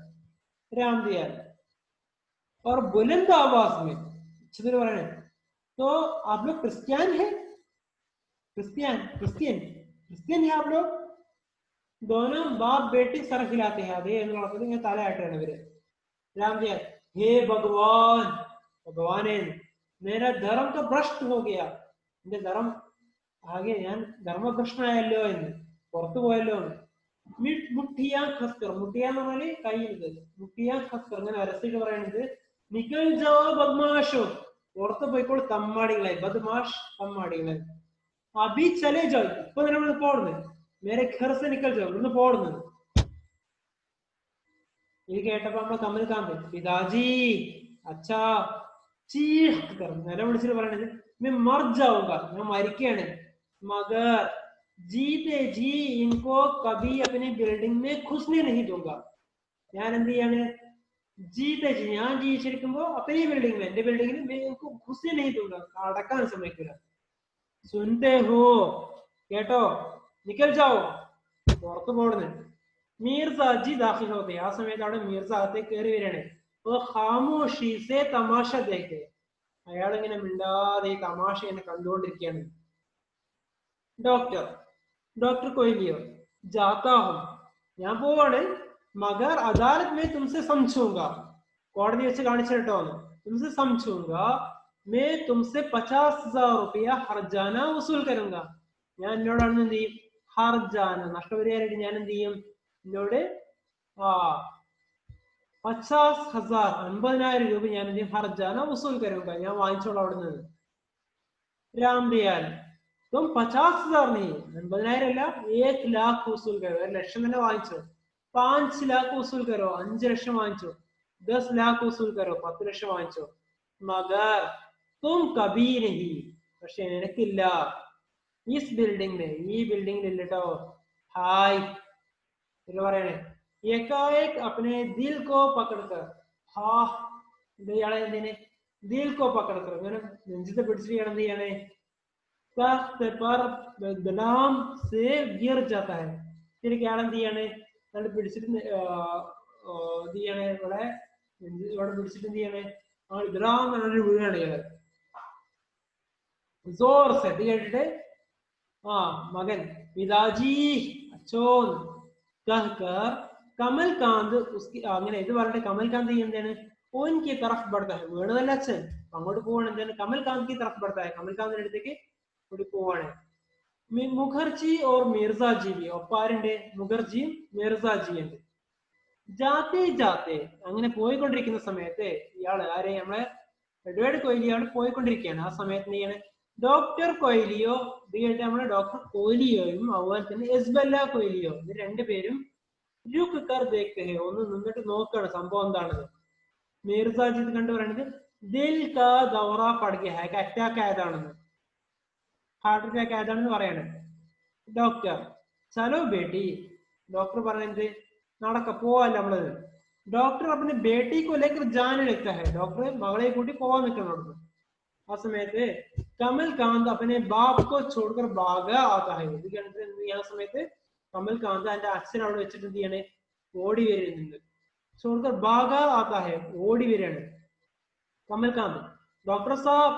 राम दयाल और बुलंद आवाज में उच्चത്തിൽ പറയണേ तो आप लोग क्रिश्चियन है, क्रिश्चियन है आप लोग? दोनों बाप बेटी सर हिलाते हैं आदि എന്നുള്ളത് ഇങ്ങനെ തലയാട്ടാണ് ഇവര്. राम दयाल हे भगवान, भगवाने मेरा धर्म तो भ्रष्ट हो गया, എന്റെ ധർമ്മം ആകെ ഞാൻ ധർമ്മഭ്രഷ്ടനായല്ലോ എന്ന്, പുറത്തു പോയല്ലോ എന്ന്. മുട്ടിയാ ഖസ്കർ, മുട്ടിയ എന്ന് പറഞ്ഞാല് കയ്യിൽ, മുട്ടിയാ ഖസ്കർ ഇങ്ങനെ അരസിട്ട് പറയുന്നത് നിക്കൽ ജോ ബദ്മാഷോ, പുറത്ത് പോയിക്കോളൂ തമ്മാടികളെ, ബദ്മാഷ് തമ്മാടികളെ. അബി ചലേ ജോ, ഇപ്പൊ തന്നെ ഇവിടെ പോടുന്നത്, മേരെ ഘർ സെ നിക്കൽ ജോ, ഇവിടുന്ന് പോടുന്നത്. ഇത് കേട്ടപ്പോ നമ്മളെ കമൽ ഖാൻ പിതാജി അച്ഛാ चीख कर നില വിളിച്ചിട്ട് പറയണത് मैं मर जाऊंगा, ഞാൻ മരിക്കുകയാണ്. मगर जीते जी इनको कभी अपनी बिल्डिंग में घुसने नहीं दूंगा, ഞാൻ എന്ത് ചെയ്യാണ്? जीते जी, ഞാൻ ജീവിച്ചിരിക്കുമ്പോ अपनी बिल्डिंग में, എന്റെ ബിൽഡിംഗിൽ मैं इनको घुसने नहीं दूंगा, അടക്കാൻ സമ്മതിക്കില്ല. सुनते हो, കേട്ടോ? निकल जाओ, പുറത്തു പോടുന്നു. मीर्जा जी दाखिल होते, ആ സമയത്ത് അവിടെ മീർസ അകത്തേക്ക് കയറി വരികയാണ്. ഖാമോഷി സെ തമാശ ദേഖെ, അയാൾ ഇങ്ങനെ മിണ്ടാതെ തമാശ ഇങ്ങനെ കണ്ടുകൊണ്ടിരിക്കുകയാണ്. ഡോക്ടർ കൊയ്ലിയോ ജാത്താ ഹും, ഞാൻ പോവാണ്. മഗർ അദാലത് മേ തുംസെ സംജൂംഗാ, കോടതി വെച്ച് കാണിച്ചിട്ടോ, തുംസെ സംജൂംഗാ മേ തുംസെ 50,000 रुपया ഹർജാന വസൂൽ കരുംഗാ, ഞാൻ എന്നോടാണ് എന്ത് ചെയ്യും? ഹർജാന, നഷ്ടപരിഹാരമായിട്ട് ഞാൻ എന്ത് ചെയ്യും? എന്നോട് 50,000 50,000 രൂപ ഞാൻ എന്ത് ചെയ്യും? ഹർജാന വസൂൽ കരുക, ഞാൻ വാങ്ങിച്ചോളാം അവിടെ നിന്ന്. രാം ദയാൽ तुम 50,000 नहीं 50,000 अല്ല 1,00,000 वसूल करो 1,00,000 തന്നെ വാങ്ങിച്ചോ 5,00,000 वसूल करो 5,00,000 വാങ്ങിച്ചോ 10,00,000 वसूल करो 10,00,000 വാങ്ങിച്ചോ मगर तुम कभी नहीं പക്ഷെ നിനക്കില്ല इस बिल्डिंग में ഈ ബിൽഡിംഗിൽ ഇല്ലട്ടോ ഹായ് എന്ന് പറയണേ एकाएक अपने दिल को पकड़कर ഹാ ഇയാളെ എന്തിനെ दिल को पकड़कर അങ്ങനെ നെഞ്ചത്തെ പിടിച്ചിട്ട് എന്ത് ചെയ്യണേ तख्त पर गुलाम से गिर जाता है फिर क्या എന്തിയാണ് നമ്മൾ പിടിച്ചിട്ട് എന്ത് ചെയ്യണേ ഇവിടെ പിടിച്ചിട്ട് എന്ത് ചെയ്യണേ ആ ഇദ്റാം എന്നൊരു വീഴാണ് ഇയാള് जोर से കേട്ടിട്ട് ആ മകൻ പിതാജി അച്ഛോൻ कहकर കമൽകാന്ത് उसकी അങ്ങനെ ഇത് പറഞ്ഞിട്ട് കമൽകാന്ത് എന്താണ് उनकी तरफ बढ़ता है വീണതല്ല അച്ഛൻ അങ്ങോട്ട് പോവാണ് എന്താണ് കമൽകാന്ത് की तरफ बढ़ता है കമൽകാന്തിന്റെ അടുത്തേക്ക് കൂടി പോവാണ് മുഖർജി और मिर्जा जी भी ഒപ്പാരുണ്ട് മുഖർജിയും മിർസാജി ഉണ്ട് ജാത്തെ ജാത്തെ അങ്ങനെ പോയിക്കൊണ്ടിരിക്കുന്ന സമയത്ത് ഇയാള് ആരെ നമ്മളെ എഡ്വേർഡ് കൊയ്ലിയാണ് പോയിക്കൊണ്ടിരിക്കുകയാണ് ആ സമയത്ത് എന്താണ് ഡോക്ടർ കൊയ്ലിയോ ഇത് നമ്മളെ ഡോക്ടർ കൊയ്ലിയോയും അതുപോലെ തന്നെ എസ്ബെല്ല കൊയ്ലിയോ ഇത് രണ്ടുപേരും രുക്കർ ദേഖ്തേ ഹൈ ഒന്ന് നിന്നിട്ട് നോക്കാണ് സംഭവം എന്താണെന്ന് മിർസാജി ഇത് കണ്ടു പറയുന്നത് ദിൽ കാ ദൗറ പട് Gaya high attack ആയതാണെന്ന് heart attack ആയതാണെന്ന് പറയാണ് ഡോക്ടർ ചലോ ബേട്ടി ഡോക്ടർ പറയുന്നത് നടക്ക പോവാല്ല നമ്മള് डॉक्टर अपने बेटी को लेकर जाने लगता है डॉक्टर मകളെ കൂട്ടി പോവാൻ നിൽക്കുന്നുണ്ട് ആ സമയത്ത് കമൽകാന്ത് अपने बाप को छोड़कर भागा आता है ഇത് കണ്ടിട്ട് ആ സമയത്ത് കമൽകാന്ത് തന്റെ അച്ഛൻ അവിടെ വെച്ചിട്ട് എന്ത് ചെയ്യണേ ഓടി വരുന്നുണ്ട് छोड़कर भागा आता है ഓടി വരികയാണ് കമൽകാന്ത് डॉक्टर साहब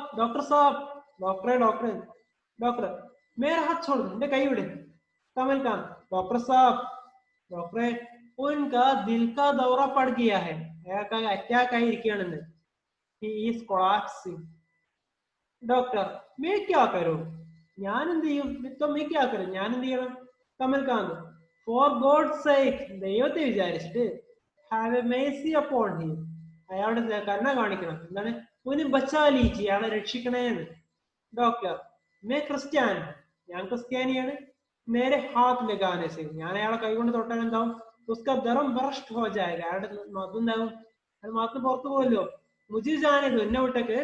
डॉक्टर डॉक्टर मेरा हाथ छोड़ दो എന്റെ കൈ വിട് कमलकांत डॉक्टर साहब डॉक्टर उनका दिल का दौरा पड़ गया है अटैक ആയിരിക്കുകയാണെന്ന് he is collapsing डॉक्टर मैं क्या करूं ഞാൻ എന്ത് ചെയ്യും तो मैं क्या करूं ഞാൻ എന്ത് ചെയ്യണം കമൽകാന്ത് for god's sake ദൈവത്തെ വിചാരിച്ചിട്ട് have a mercy upon him അയാളുടെ കരുണ കാണിക്കണം എന്താണ് ഉനി ബച്ചാ ലീജി അയാളെ രക്ഷിക്കണേ എന്ന് ഡോക്ടർ मैं ക്രിസ്ത്യാൻ ഞാൻ ക്രിസ്ത്യാനിയാണ് मेरे हाथ लगाने से ഞാൻ അയാളെ കൈകൊണ്ട് തൊട്ടാൽ എന്താവും उसका धर्म भ्रष्ट हो जाएगा അയാളുടെ മതം എന്താവും അത് മതം പുറത്തു പോവല്ലോ മുജി ജാനേ ദോ എന്നെ വിട്ടേക്ക്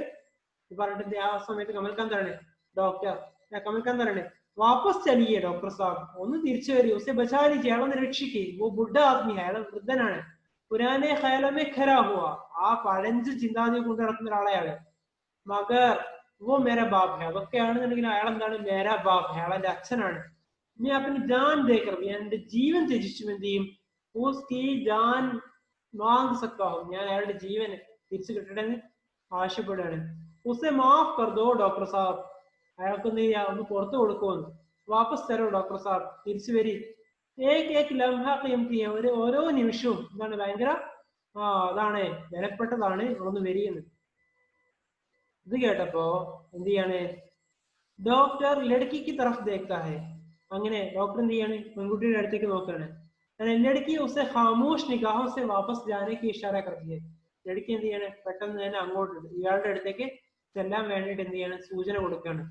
പറഞ്ഞിട്ട് ആ സമയത്ത് കമൽകാന്ത് ആണ് ഡോക്ടർ കമൽകാന്ത് ആണ് वापस चलिए डॉक्टर साहब ഒന്ന് തിരിച്ചു വരൂ उसे बचा लीजिए അയാളെ രക്ഷിക്കേ वो बुढ़ा आदमी है അയാൾ വൃദ്ധനാണ് पुराने ख्यालों में खरा हुआ ആ പഴഞ്ച ചിന്താഗതി കൊണ്ട് നടക്കുന്ന ഒരാളെയാണ് മഗർ वो मेरा बाप है അതൊക്കെയാണെന്നുണ്ടെങ്കിൽ അയാൾ എന്താണ് मेरा बाप है അയാൾ എന്റെ അച്ഛനാണ് मैं अपनी जान देकर ഞാൻ എന്റെ ജീവൻ ത്യജിച്ചു എന്ത് ചെയ്യും उसकी जान मांग सकता हूं ഞാൻ അയാളുടെ ജീവൻ തിരിച്ചു കിട്ടണമെന്ന് ആവശ്യപ്പെടുകയാണ് उसे माफ कर दो डॉक्टर साहब അയാൾക്ക് എന്ത് ചെയ്യാ ഒന്ന് പുറത്തു കൊടുക്കുമെന്ന് വാപ്പസ് തരോ ഡോക്ടർ സാബ് തിരിച്ചു വരി ഏക് ലംഹ ഖീമത്തി ഒരു ഓരോ നിമിഷവും എന്താണ് ഭയങ്കര അതാണ് വിലപ്പെട്ടതാണ് ഒന്ന് വരികയെന്ന് ഇത് കേട്ടപ്പോ എന്ത് ചെയ്യാണ് ഡോക്ടർ ലड़की तरफ देखता है അങ്ങനെ ഡോക്ടർ എന്ത് ചെയ്യാണ് പെൺകുട്ടിയുടെ അടുത്തേക്ക് നോക്കുകയാണ് लड़की उसे खामोश निगाहों से वापस जाने की इशारा करती है लड़की എന്ത് ചെയ്യാണ് പെട്ടെന്ന് തന്നെ അങ്ങോട്ട് ഇയാളുടെ അടുത്തേക്ക് ചെല്ലാൻ വേണ്ടിയിട്ട് എന്ത് ചെയ്യാണ് സൂചന കൊടുക്കുകയാണ്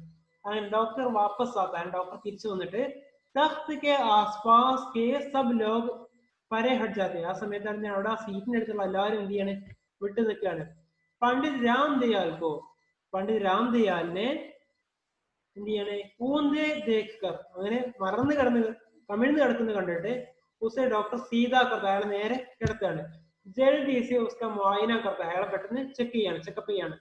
അങ്ങനെ ഡോക്ടർ വാപ്പസ് आता है ഡോക്ടർ തിരിച്ചു വന്നിട്ട് तख्त के आसपास के सब लोग परे हट जाते हैं ആ സമയത്താണ് അവിടെ ആ സീറ്റിന്റെ അടുത്തുള്ള എല്ലാവരും എന്ത് ചെയ്യാണ് വിട്ടു നിൽക്കുകയാണ് പണ്ഡിറ്റ് രാംദയാലിനെ എന്ത് ചെയ്യണേ കൂന്തേ ദേഖ്കർ അങ്ങനെ കമിഴ്ന്ന് കിടക്കുന്നത് കണ്ടിട്ട് उसे डॉक्टर सीधा करता है അയാൾ നേരെ കിടത്താണ് ജൽദി से उसका मुआयना करता है അയാളെ പെട്ടെന്ന് ചെക്കപ്പ് ചെയ്യാണ്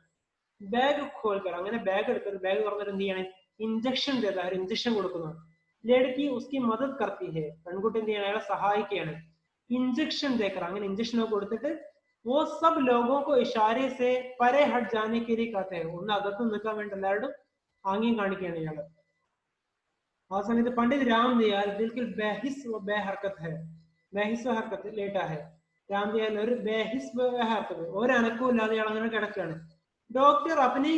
ബാഗ് खोलकर അങ്ങനെ ബാഗ് എടുത്തിട്ട് ബാഗ് തുറന്നിട്ട് എന്ത് ചെയ്യണേ ഇഞ്ചക്ഷൻ ഒരു ഇഞ്ചക്ഷൻ കൊടുക്കുന്നു ലड़की उसकी मदद करती है പെൺകുട്ടി എന്ത് ചെയ്യണം അയാളെ സഹായിക്കുകയാണ് इंजेक्शन देकर അങ്ങനെ ഇഞ്ചക്ഷൻ ഒക്കെ കൊടുത്തിട്ട് वो सब लोगों को इशारे से परे हट जाने के लिए कहते हैं ഒന്ന് അകത്ത് നിൽക്കാൻ വേണ്ടി എല്ലാവരും ആംഗ്യം കാണിക്കുകയാണ് ഇയാള് ആ സമയത്ത് പണ്ഡിറ്റ് രാംദയാൽ बिल्कुल बेहिस हरकत लेटा है രാംദയാൽ ഒരു ബേഹിസ് ഹർക്കത്ത് ഒരു അനക്കവും ഇല്ലാതെ ഇയാൾ അങ്ങനെ കിടക്കുകയാണ് ഡോക്ടർ अपनी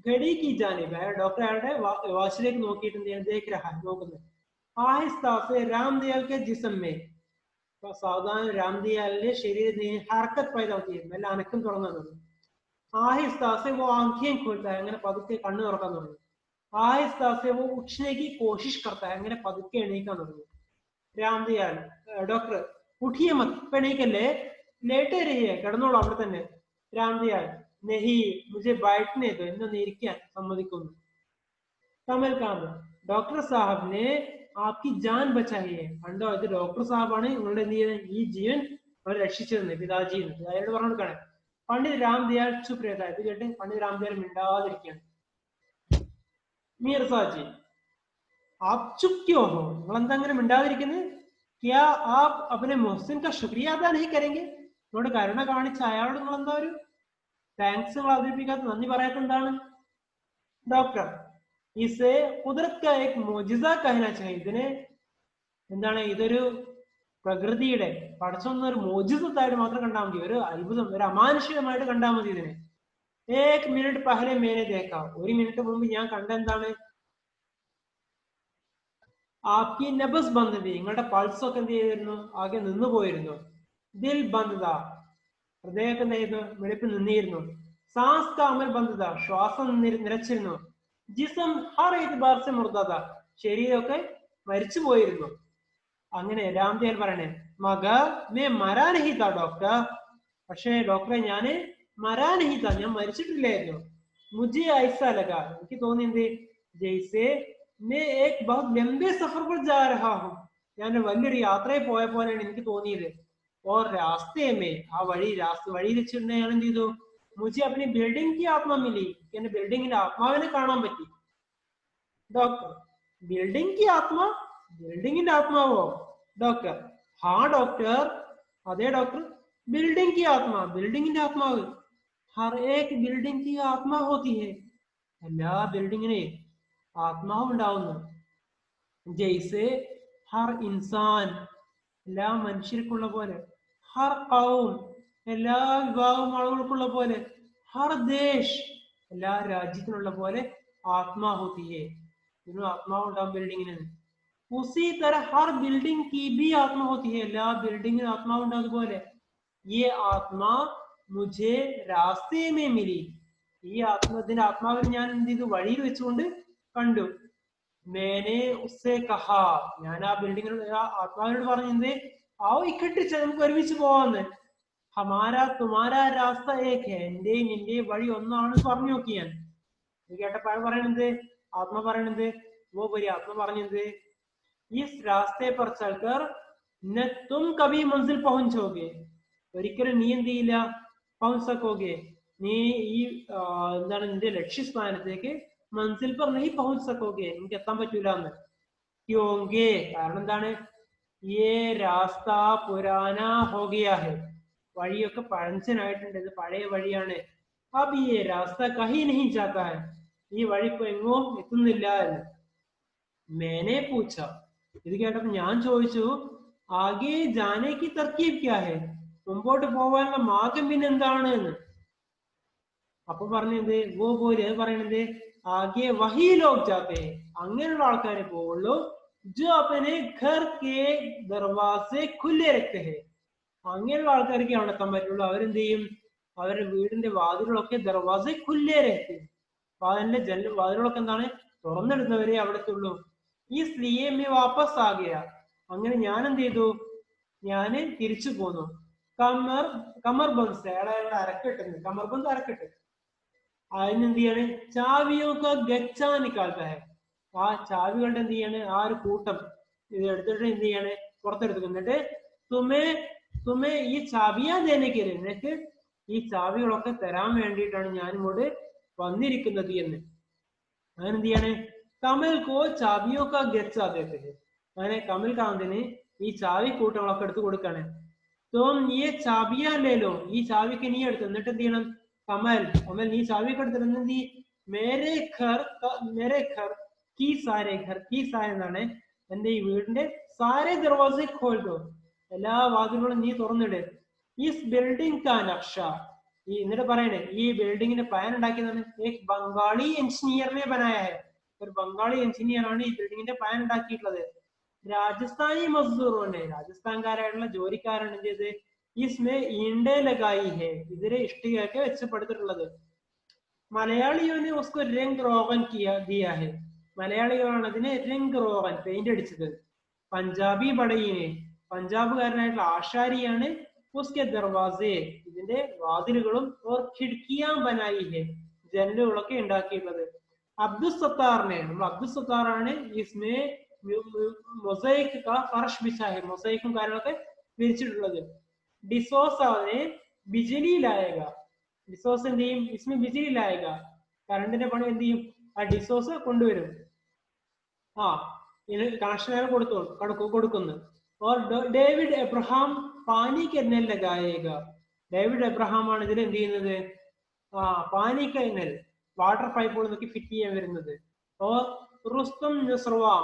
घड़ी की जानिब है ഡോക്ടർ അയാളുടെ വാച്ചിലേക്ക് നോക്കിയിട്ട് എന്ത് ചെയ്യാണ് देख रहा है നോക്കുന്നത് आहिस्ता से रामदयाल के जिस्म में सावधान रामदयाल शरीर हरकत पैदा होती है മെല്ലെ അനക്കം തുടങ്ങുന്നത് आहिस्ता से वो आंखें खोलता है അങ്ങനെ പതുക്കെ കണ്ണു തുറക്കാൻ തുടങ്ങി आहिस्ता से वो उठने की कोशिश करता है, അങ്ങനെ പതുക്കെ എണീക്കാൻ തുടങ്ങി. രാംദയാൽ ഡോക്ടർ ഉഠിയെ മത് എണീക്കല്ലേ, ലേറ്റ് രഹിയെ, കിടന്നോളൂ അവിടെ തന്നെ. രാംദയാൽ നെഹി മുझे बैठने दो, എന്നൊന്ന് ഇരിക്കാൻ സമ്മതിക്കുന്നു. കമൽ കാന്ത് ഡോക്ടർ സാഹബിനെ आपकी जान बचाई है. കണ്ടോ, ഇത് ഡോക്ടർ സാഹബാണ് നിങ്ങളുടെ എന്ത് ചെയ്യുന്നത്, ഈ ജീവൻ അവർ രക്ഷിച്ചിരുന്നത്, പിതാജിന്ന്. അയാളോട് പറഞ്ഞു കൊടുക്കാണ്. പണ്ഡിത് രാംദയാൽ ചുപ് രഹതാ. ഇത് കേട്ട് പണ്ഡിത് രാംദയാൽ മിണ്ടാതിരിക്കുകയാണ്. മീർസാജി आप चुप क्यों हो, നിങ്ങൾ എന്താ അങ്ങനെ മിണ്ടാതിരിക്കുന്നത്? क्या आप अपने मोहसिन का शुक्रिया अदा नहीं करेंगे? നിങ്ങളോട് കരുണ കാണിച്ച അയാളോട് നിങ്ങൾ എന്താ ഒരു താങ്ക്സ് നിങ്ങൾ അവതരിപ്പിക്കാത്ത, നന്ദി പറയാത്ത എന്താണ്? ഡോക്ടർ ഇസെ കുദരത് കാ ഏക് മോജിസ കഹനാ ചാഹിയെ. ഇതിനെ എന്താണ്, ഇതൊരു പ്രകൃതിയുടെ പടച്ചൊന്ന ഒരു മോജിസത്തായിട്ട് മാത്രം കണ്ടാൽ മതി, ഒരു അത്ഭുതം, ഒരു അമാനുഷികമായിട്ട് കണ്ടാൽ മതി ഇതിനെ. ഏക് മിനിറ്റ് പഹലെ മേനെ ദേഖാ, ഒരു മിനിറ്റ് മുമ്പ് ഞാൻ കണ്ട എന്താണ്, ആപ്കി നബസ് ബന്ദ് തി, നിങ്ങളുടെ പൾസ് ഒക്കെ എന്ത് ചെയ്തിരുന്നു, ആകെ നിന്നു പോയിരുന്നു. ദിൽ ബന്ദ് താ, ഹൃദയമൊക്കെ എന്ത് ചെയ്തു, വെളുപ്പ് നിന്നിരുന്നു. സാസ് കാ അമൽ ബന്ദ് താ, ശ്വാസം നിലച്ചിരുന്നു. ജിസം ഹർ ഇത്ബാർ സെ മുർദ താ, ശരീരമൊക്കെ മരിച്ചു പോയിരുന്നു. അങ്ങനെ രാംദയാൽ പറയണേ, മക മേ മരാ നഹി താ ഡോക്ടർ, പക്ഷേ ഡോക്ടറെ ഞാന് മരാ നഹി താ, ഞാൻ മരിച്ചിട്ടില്ലായിരുന്നു. മുझे ऐसा लगा, എനിക്ക് തോന്നി എന്ത്, ജയ്സെ मैं एक बहुत लंबे सफर पर जा रहा हूँ, ഞാൻ വലിയൊരു യാത്രയിൽ പോയ പോലെയാണ് എനിക്ക് തോന്നിയത്. और रास्ते में, ആ വഴിയിൽ വെച്ചിട്ടുണ്ടെങ്കിൽ ഞാൻ എന്ത് ചെയ്തു, मुझे अपनी बिल्डिंग की आत्मा मिली, എന്റെ ബിൽഡിങ്ങിന്റെ ആത്മാവിനെ കാണാൻ പറ്റി. ഡോക്ടർ ബിൽഡിംഗ് की आत्मा, ബിൽഡിങ്ങിന്റെ ആത്മാവോ? ഡോക്ടർ ഹാ ഡോക്ടർ, അതെ ഡോക്ടർ. ബിൽഡിംഗ് की आत्मा, ബിൽഡിങ്ങിന്റെ ആത്മാവ്. हर एक बिल्डिंग की आत्मा होती है, എല്ലാ ബിൽഡിങ്ങിനെ ആത്മാവ് ഉണ്ടാവുന്നു. ജയ്സെ ഹർ ഇൻസാൻ, എല്ലാ മനുഷ്യർക്കുള്ള പോലെ. ഹർ ഖൗം, എല്ലാ വിഭാഗം ആളുകൾക്കുള്ള പോലെ. ഹർ ദേശ്, എല്ലാ രാജ്യത്തിനുള്ള പോലെ. ആത്മാ ഹോത്തി ഹെ, ഇതിനും ആത്മാവ് ഉണ്ടാവും ബിൽഡിങ്ങിന്. ഉസി തര ഹർ ബിൽഡിംഗ് കി ബി ആത്മാ ഹോത്തി ഹെ, എല്ലാ ബിൽഡിങ്ങിനും ആത്മാവ് ഉണ്ടാവും അതുപോലെ. യെ ആത്മാ മുझे രാസ്തേ മേ മിലി, ഈ ഇതിന്റെ ആത്മാവിനെ ഞാൻ എന്ത് ചെയ്തു, വഴിയിൽ വെച്ചുകൊണ്ട് കണ്ടു. മേനെ ഉസ്സേ കഹാ, ഞാൻ ആ ബിൽഡിങ്ങിനോട്, ആ ആത്മാവിനോട് പറഞ്ഞത്, ആവോ ഇക്കട്ടെ നമുക്ക് ഒരുമിച്ച് പോവാന്ന്. ഹമാരാ തുമാരാ രാസ്ത ഏക് ഹെ, എന്റെയും നിന്റെയും വഴി ഒന്നാണ് പറഞ്ഞു നോക്കി ഞാൻ. ഇത് കേട്ടപ്പോൾ പറയണത്, ആത്മ പറയണത്, वो बोली आत्मा പറഞ്ഞത്, इस रास्ते पर चलकर न तुम कभी मंजिल पहुंचोगे, ഒരിക്കലും നീ എന്ത് ചെയ്യില്ല, പहुंच सकोगे, നീ ഈ എന്താണ് നിന്റെ ലക്ഷ്യസ്ഥാനത്തേക്ക് മൻസിൽ पर नहीं पहुंच सकोगे, നിങ്ങൾക്ക് എത്താൻ പറ്റൂല എന്ന്. ക്യോങ്കെ, കാരണം എന്താണ്, ये रास्ता पुराना हो गया है, വഴിയൊക്കെ പഴഞ്ചനായിട്ടുണ്ട്, ഇത് പഴയ വഴിയാണ്. अब ये रास्ता कहीं नहीं जाता है, ഈ വഴി ഇപ്പൊ എങ്ങും എത്തുന്നില്ല എന്ന്. मैंने पूछा, ഇത് കേട്ടപ്പോ ഞാൻ ചോദിച്ചു, ആകെ ജാനെ കി തർക്കീബ് ക്യാ ഹെ, മുമ്പോട്ട് പോകാനുള്ള മാർഗം പിന്നെ എന്താണ് എന്ന്. അപ്പൊ പറഞ്ഞത്, वो बोले, അത് പറയണത്, ആകെ വഹി ലോഗ് ജാത്തെ ഹെ, അങ്ങനെയുള്ള ആൾക്കാരെ പോവുള്ളൂ. जो अपने घर के दरवाजे खुले रखते हैं, അങ്ങനെയുള്ള ആൾക്കാർക്ക് അവിടെ എത്താൻ പറ്റുള്ളൂ. അവരെന്ത് ചെയ്യും, അവരുടെ വീടിന്റെ വാതിലുകളൊക്കെ ദർവാസ ഖുല്ലേ രഹത്തെ, അതിന്റെ വാതിലുകളൊക്കെ എന്താണ്, തുറന്നെടുത്തവരെ അവിടെ എത്തുള്ളൂ. ഈ സ്ത്രീയെ മേ വാപ്പസ് ആകിയ, അങ്ങനെ ഞാൻ എന്ത് ചെയ്തു, ഞാന് തിരിച്ചു പോന്നു. കമർ ബന്ദ്, അയാളുടെ അരക്കെട്ടുണ്ട്, കമർ ബന്ദ് അരക്കെട്ട്. അതിനെന്ത് ചെയ്യാണ്, ചാവിയൊക്കെ ഗച്ചാ നിക്കാത്ത ഹെ, ആ ചാവികളുടെ എന്ത് ചെയ്യാണ്, ആ ഒരു കൂട്ടം ഇത് എടുത്തിട്ട് എന്ത് ചെയ്യാണ്, പുറത്തെടുത്തു. എന്നിട്ട് തുമേ ഈ ചാവിയാ ദേനേക്ക്, നിനക്ക് ഈ ചാവികളൊക്കെ തരാൻ വേണ്ടിയിട്ടാണ് ഞാൻ ഇങ്ങോട്ട് വന്നിരിക്കുന്നത് എന്ന്. അങ്ങനെ എന്ത് ചെയ്യാണ്, കമൽ കോ ചാവിയൊക്കെ ഗച്ചാതെ, അങ്ങനെ കമൽ കാന്തിന് ഈ ചാവി കൂട്ടങ്ങളൊക്കെ എടുത്ത് കൊടുക്കാണ്. തോം ഈ ചാവിയാ ലേലോ, ഈ ചാവിക്ക് നീ എടുത്തു. എന്നിട്ട് എന്ത് ചെയ്യണം, കമൽ നീ ചാവിയൊക്കെ എടുത്തിട്ട് നീ മേരെ ഘർ കീ സാരേ, ഘർ കീ സാര എന്നാണ്, എന്റെ ഈ വീടിന്റെ സാരേ ദർവാസ ഖോൽദോ, എല്ലാ വാതിലുകളും നീ തുറന്നിട്. ഈ ബിൽഡിംഗ് കാ നക്ഷ, ഈ എന്നിട്ട് പറയണേ, ഈ ബിൽഡിങ്ങിന്റെ പ്ലാൻ ഉണ്ടാക്കിയതാണ് ഏക് ബംഗാളി എഞ്ചിനീയറിനെ ബനായ ഹെ, ഒരു ബംഗാളി എഞ്ചിനീയർ ആണ് ഈ ബിൽഡിങ്ങിന്റെ പ്ലാൻ ഉണ്ടാക്കിയിട്ടുള്ളത്. രാജസ്ഥാനി മസ്ദൂറുണ്ട്, രാജസ്ഥാൻകാരായിട്ടുള്ള ജോലിക്കാരാണ് എന്ത് ചെയ്ത്, ഇസ്മേ ഈണ്ടേ ലഗായി ഹെ, ഇതിലെ ഇഷ്ടികയൊക്കെ വെച്ചപ്പെടുത്തിട്ടുള്ളത്. മലയാളിയോ ने उसको रंग रोगन किया दिया है. മലയാളികളാണ് അതിനെ രംഗ് റോഗൻ പെയിന്റ് അടിച്ചത്. പഞ്ചാബി ബടയിനെ പഞ്ചാബുകാരനായിട്ടുള്ള ആശാരിയാണ് ഉസ്കെ ദർവാസെ ഇതിന്റെ വാതിലുകളും ഓർ ഖിഡ്കിയാം ബനായി ഹെ ജനലുകളൊക്കെ ഉണ്ടാക്കിയിട്ടുള്ളത്. അബ്ദുൽ സത്താറിനെ നമ്മൾ അബ്ദുൽ സത്താറാണ് इसमें മൊസൈക് का फर्श बिछा है മൊസൈക്കും കാര്യങ്ങളൊക്കെ വിരിച്ചിട്ടുള്ളത്. ഡിസോസനെ ബിജലി ലായക ഡിസോസ് എന്ത് ചെയ്യും इसमें ബിജലി ലായക കറണ്ടിന്റെ പണി എന്ത് ചെയ്യും ആ ഡിസോസ് കൊണ്ടുവരും. ആ ഇതിന് കണക്ഷൻ കൊടുക്കുന്നു. और ഡേവിഡ് എബ്രഹാം പാനി കെന്നൽ ലഗായേഗ ഡേവിഡ് എബ്രഹാം ആണ് ഇതിൽ എന്ത് ചെയ്യുന്നത് പാനി കെന്നൽ വാട്ടർ പൈപ്പുകൾ നോക്കി ഫിറ്റ് ചെയ്യാൻ വരുന്നത്. और റുസ്തും നസ്രവാ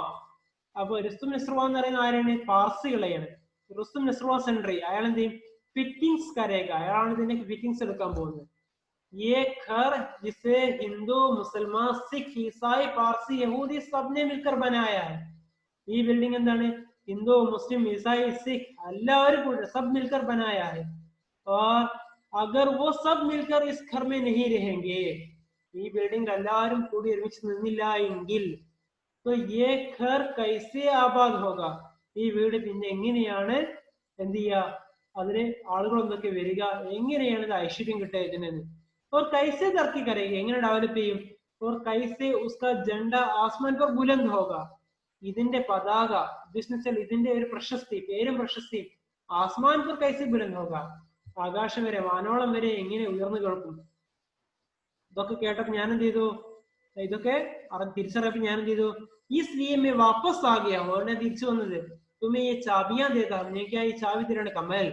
അപ്പൊ റുസ്തും നസ്രവാ എന്ന് പറയുന്ന ആരാണ് പാർസികളെയാണ്. റുസ്തും നസ്രവാ സെൻട്രി അയാൾ എന്ത് ചെയ്യും ഫിറ്റിംഗ്സ് കരേഗ അയാളാണ് ഇതിന്റെ ഫിറ്റിംഗ്സ് എടുക്കാൻ പോകുന്നത്. ये घर जिसे हिंदू मुसलमान सिख ईसाई पारसी यहूदी सबने मिलकर बनाया है. ഈ ബിൽഡിംഗ് എന്താണ് ഹിന്ദു മുസ്ലിം ഈസായി സിഖ് എല്ലാവരും കൂടി सब मिलकर बनाया है. और अगर वो सब मिलकर इस घर में नहीं रहेंगे ഈ ബിൽഡിംഗ് എല്ലാവരും കൂടി ഒരുമിച്ച് നിന്നില്ല എങ്കിൽ तो ये घर कैसे आबाद होगा ഈ വീട് പിന്നെ എങ്ങനെയാണ് എന്ത് ചെയ്യുക അതിന് ആളുകൾ എന്തൊക്കെ വരിക എങ്ങനെയാണ് ഇത് ഐശ്വര്യം കിട്ടുക ഇതിനെന്ന്. और कैसे तरक्की करेगी എങ്ങനെ ഡെവലപ്പ് ചെയ്യും. और कैसे उसका झंडा आसमान पर बुलंद होगा ഇതിന്റെ പതാക ഇതിന്റെ ഒരു പ്രശസ്തി പേരും പ്രശസ്തിയും ആസ്മാൻ पर कैसे बुलंद होगा ആകാശം വരെ വാനോളം വരെ എങ്ങനെ ഉയർന്നു കേൾക്കും. ഇതൊക്കെ കേട്ടപ്പോൾ ഞാൻ എന്ത് ചെയ്തു ഇതൊക്കെ തിരിച്ചറിയപ്പോൾ ഞാൻ എന്ത് ചെയ്തു इसलिए मैं वापस आ गया और मैं തിരിച്ചു വന്നത് तुम्हें ये चाबियां देता मैं क्या ഈ ചാവി തരാണ് കമൽ.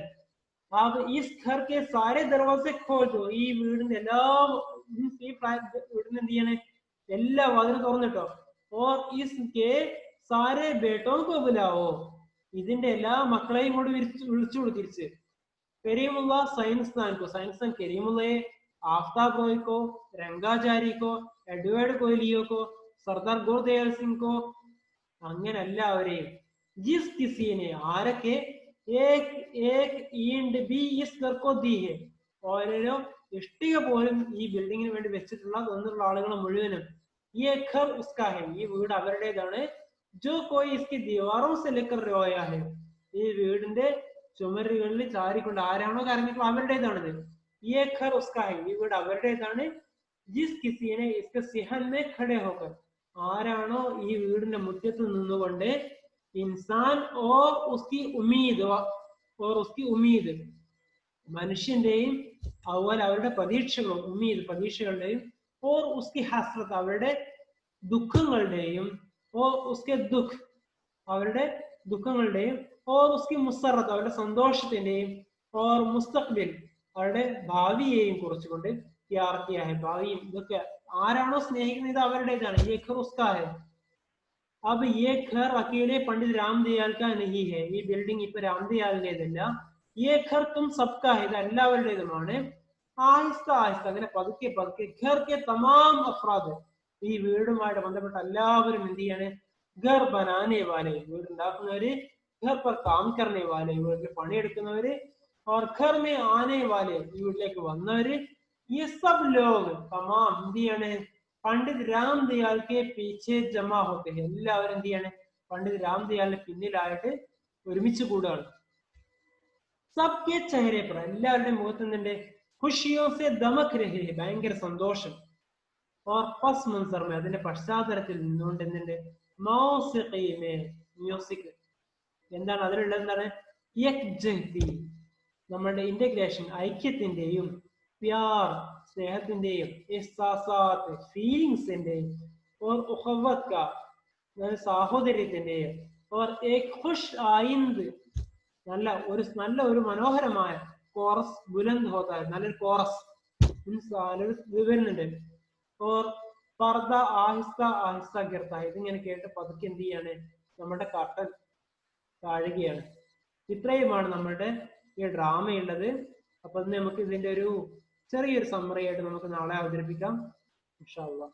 अब इस घर के सारे दरवाजे खोल दो ഈ വീടിന്റെ എല്ലാ വീടിന് എന്ത് ചെയ്യണേ എല്ലാ വാതിലും തുറന്നിട്ടോ. और इसके सारे बेटों को बुलाओ ഇതിന്റെ എല്ലാ മക്കളെയും കൂടി വിളിച്ചോളൂ തിരിച്ച്. करीमुल्ला साइंसदान को साइंसदान करीमुल्लाയെ आफ्ताब रॉय को रंगाचारी को एडवर्ड कोहलियो को सरदार गुरदयाल सिंह को അങ്ങനെ എല്ലാവരെയും ജിസ് കിസിനെ ആരൊക്കെ एक एक ईंट भी इस घर को दी है ഓരോ ഇഷ്ടിക പോലും ഈ ബിൽഡിങ്ങിന് വേണ്ടി വെച്ചിട്ടുള്ള തന്നിട്ടുള്ള ആളുകൾ മുഴുവനും ये घर उसका है ഈ വീട് അവരുടേതാണ്. जो कोई इसकी दीवारों से लेकर रोया है ഈ വീടിന്റെ ചുമരുകളിൽ ചാരിക്കൊണ്ട് ആരാണോ കരഞ്ഞിട്ടുള്ള അവരുടേതാണിത്. ये घर उसका है ഈ വീട് അവരുടേതാണ്. जिस किसी ने इसके सिहन में खड़े होकर ആരാണോ ഈ വീടിന്റെ മുറ്റത്ത് നിന്നുകൊണ്ട് इंसान और उसकी उम्मीद മനുഷ്യന്റെയും അതുപോലെ അവരുടെ പ്രതീക്ഷകളും ഉമ്മീദ് പ്രതീക്ഷകളുടെയും और उसकी हसरत അവരുടെ ദുഃഖങ്ങളുടെയും और उसके दुख അവരുടെ ദുഃഖങ്ങളുടെയും और उसकी मुसरत അവരുടെ സന്തോഷത്തിന്റെയും और मुस्तഖ്ബിൽ അവരുടെ ഭാവിയെയും കുറിച്ചുകൊണ്ട് ഭാവിയും ഇതൊക്കെ ആരാണോ സ്നേഹിക്കുന്നത് ഇത് അവരുടേതാണ്. ये घर उसका है. अब ये घर अकेले पंडित रामदयाल का नहीं है ഈ ബിൽഡിംഗ് ഇപ്പൊ രാംദയാലിന്റേതല്ല. ये घर तुम सबका है ഇത് എല്ലാവരുടേതുമാണ്. ആഹിസ്ത ആഹിസ്ത അങ്ങനെ പതുക്കെ പതുക്കെ घर के तमाम अफराद ഈ വീടുമായിട്ട് ബന്ധപ്പെട്ട എല്ലാവരും എന്ത് ചെയ്യാണ് घर बनाने वाले വീടുണ്ടാക്കുന്നവര് घर पर काम करने वाले വീട്ടിൽ പണിയെടുക്കുന്നവര് और घर में आने वाले ഈ വീട്ടിലേക്ക് വന്നവര് ये सब लोग तमाम എന്ത് ചെയ്യാണ് पंडित रामदयाल के पीछे जमा होते हैं എല്ലാവരും എന്ത് ചെയ്യാണ് പണ്ഡിത് രാംദയാലിന് പിന്നിലായിട്ട് ഒരുമിച്ച് കൂടുകയാണ്. सबके चेहरे पर എല്ലാവരുടെയും മുഖത്ത് എന്തുണ്ട് खुशियों से दमक रहे हैं ഭയങ്കര സന്തോഷം. और पस मंजर में അതിന്റെ പശ്ചാത്തലത്തിൽ നിന്നുകൊണ്ട് എന്തുണ്ട് മൗസിഖി में മ്യൂസിക് എന്താണ് അതിലുള്ളത് എന്താണ് യക്ജഹതി നമ്മുടെ ഇന്റഗ്രേഷൻ ഐക്യത്തിന്റെയും प्यार സ്നേഹത്തിന്റെയും എഹ്സാസാത്ത് ഫീലിംഗ്സിന്റെയും और उखवत का സാഹോദര്യത്തിന്റെയും और एक खुश आइंद നല്ല ഒരു മനോഹരമായ കോറസ് ബുലന്ദ് ഹോതാ നല്ലൊരു കോറസ് വരുന്നുണ്ട്. और പർദ ആഹിസ്ത ആഹിസ്ത ഗിർത്ത ഇതിങ്ങനെ കേട്ട് പതുക്കെ എന്ത് ചെയ്യാണ് നമ്മുടെ കർട്ടൻ താഴുകയാണ്. ഇത്രയുമാണ് നമ്മുടെ ഈ ഡ്രാമയുള്ളത്. അപ്പൊ നമുക്ക് ഇതിന്റെ ഒരു ചെറിയൊരു സമ്മറി ആയിട്ട് നമുക്ക് നാളെ അവതരിപ്പിക്കാം ഇൻഷാ അല്ലാഹ്.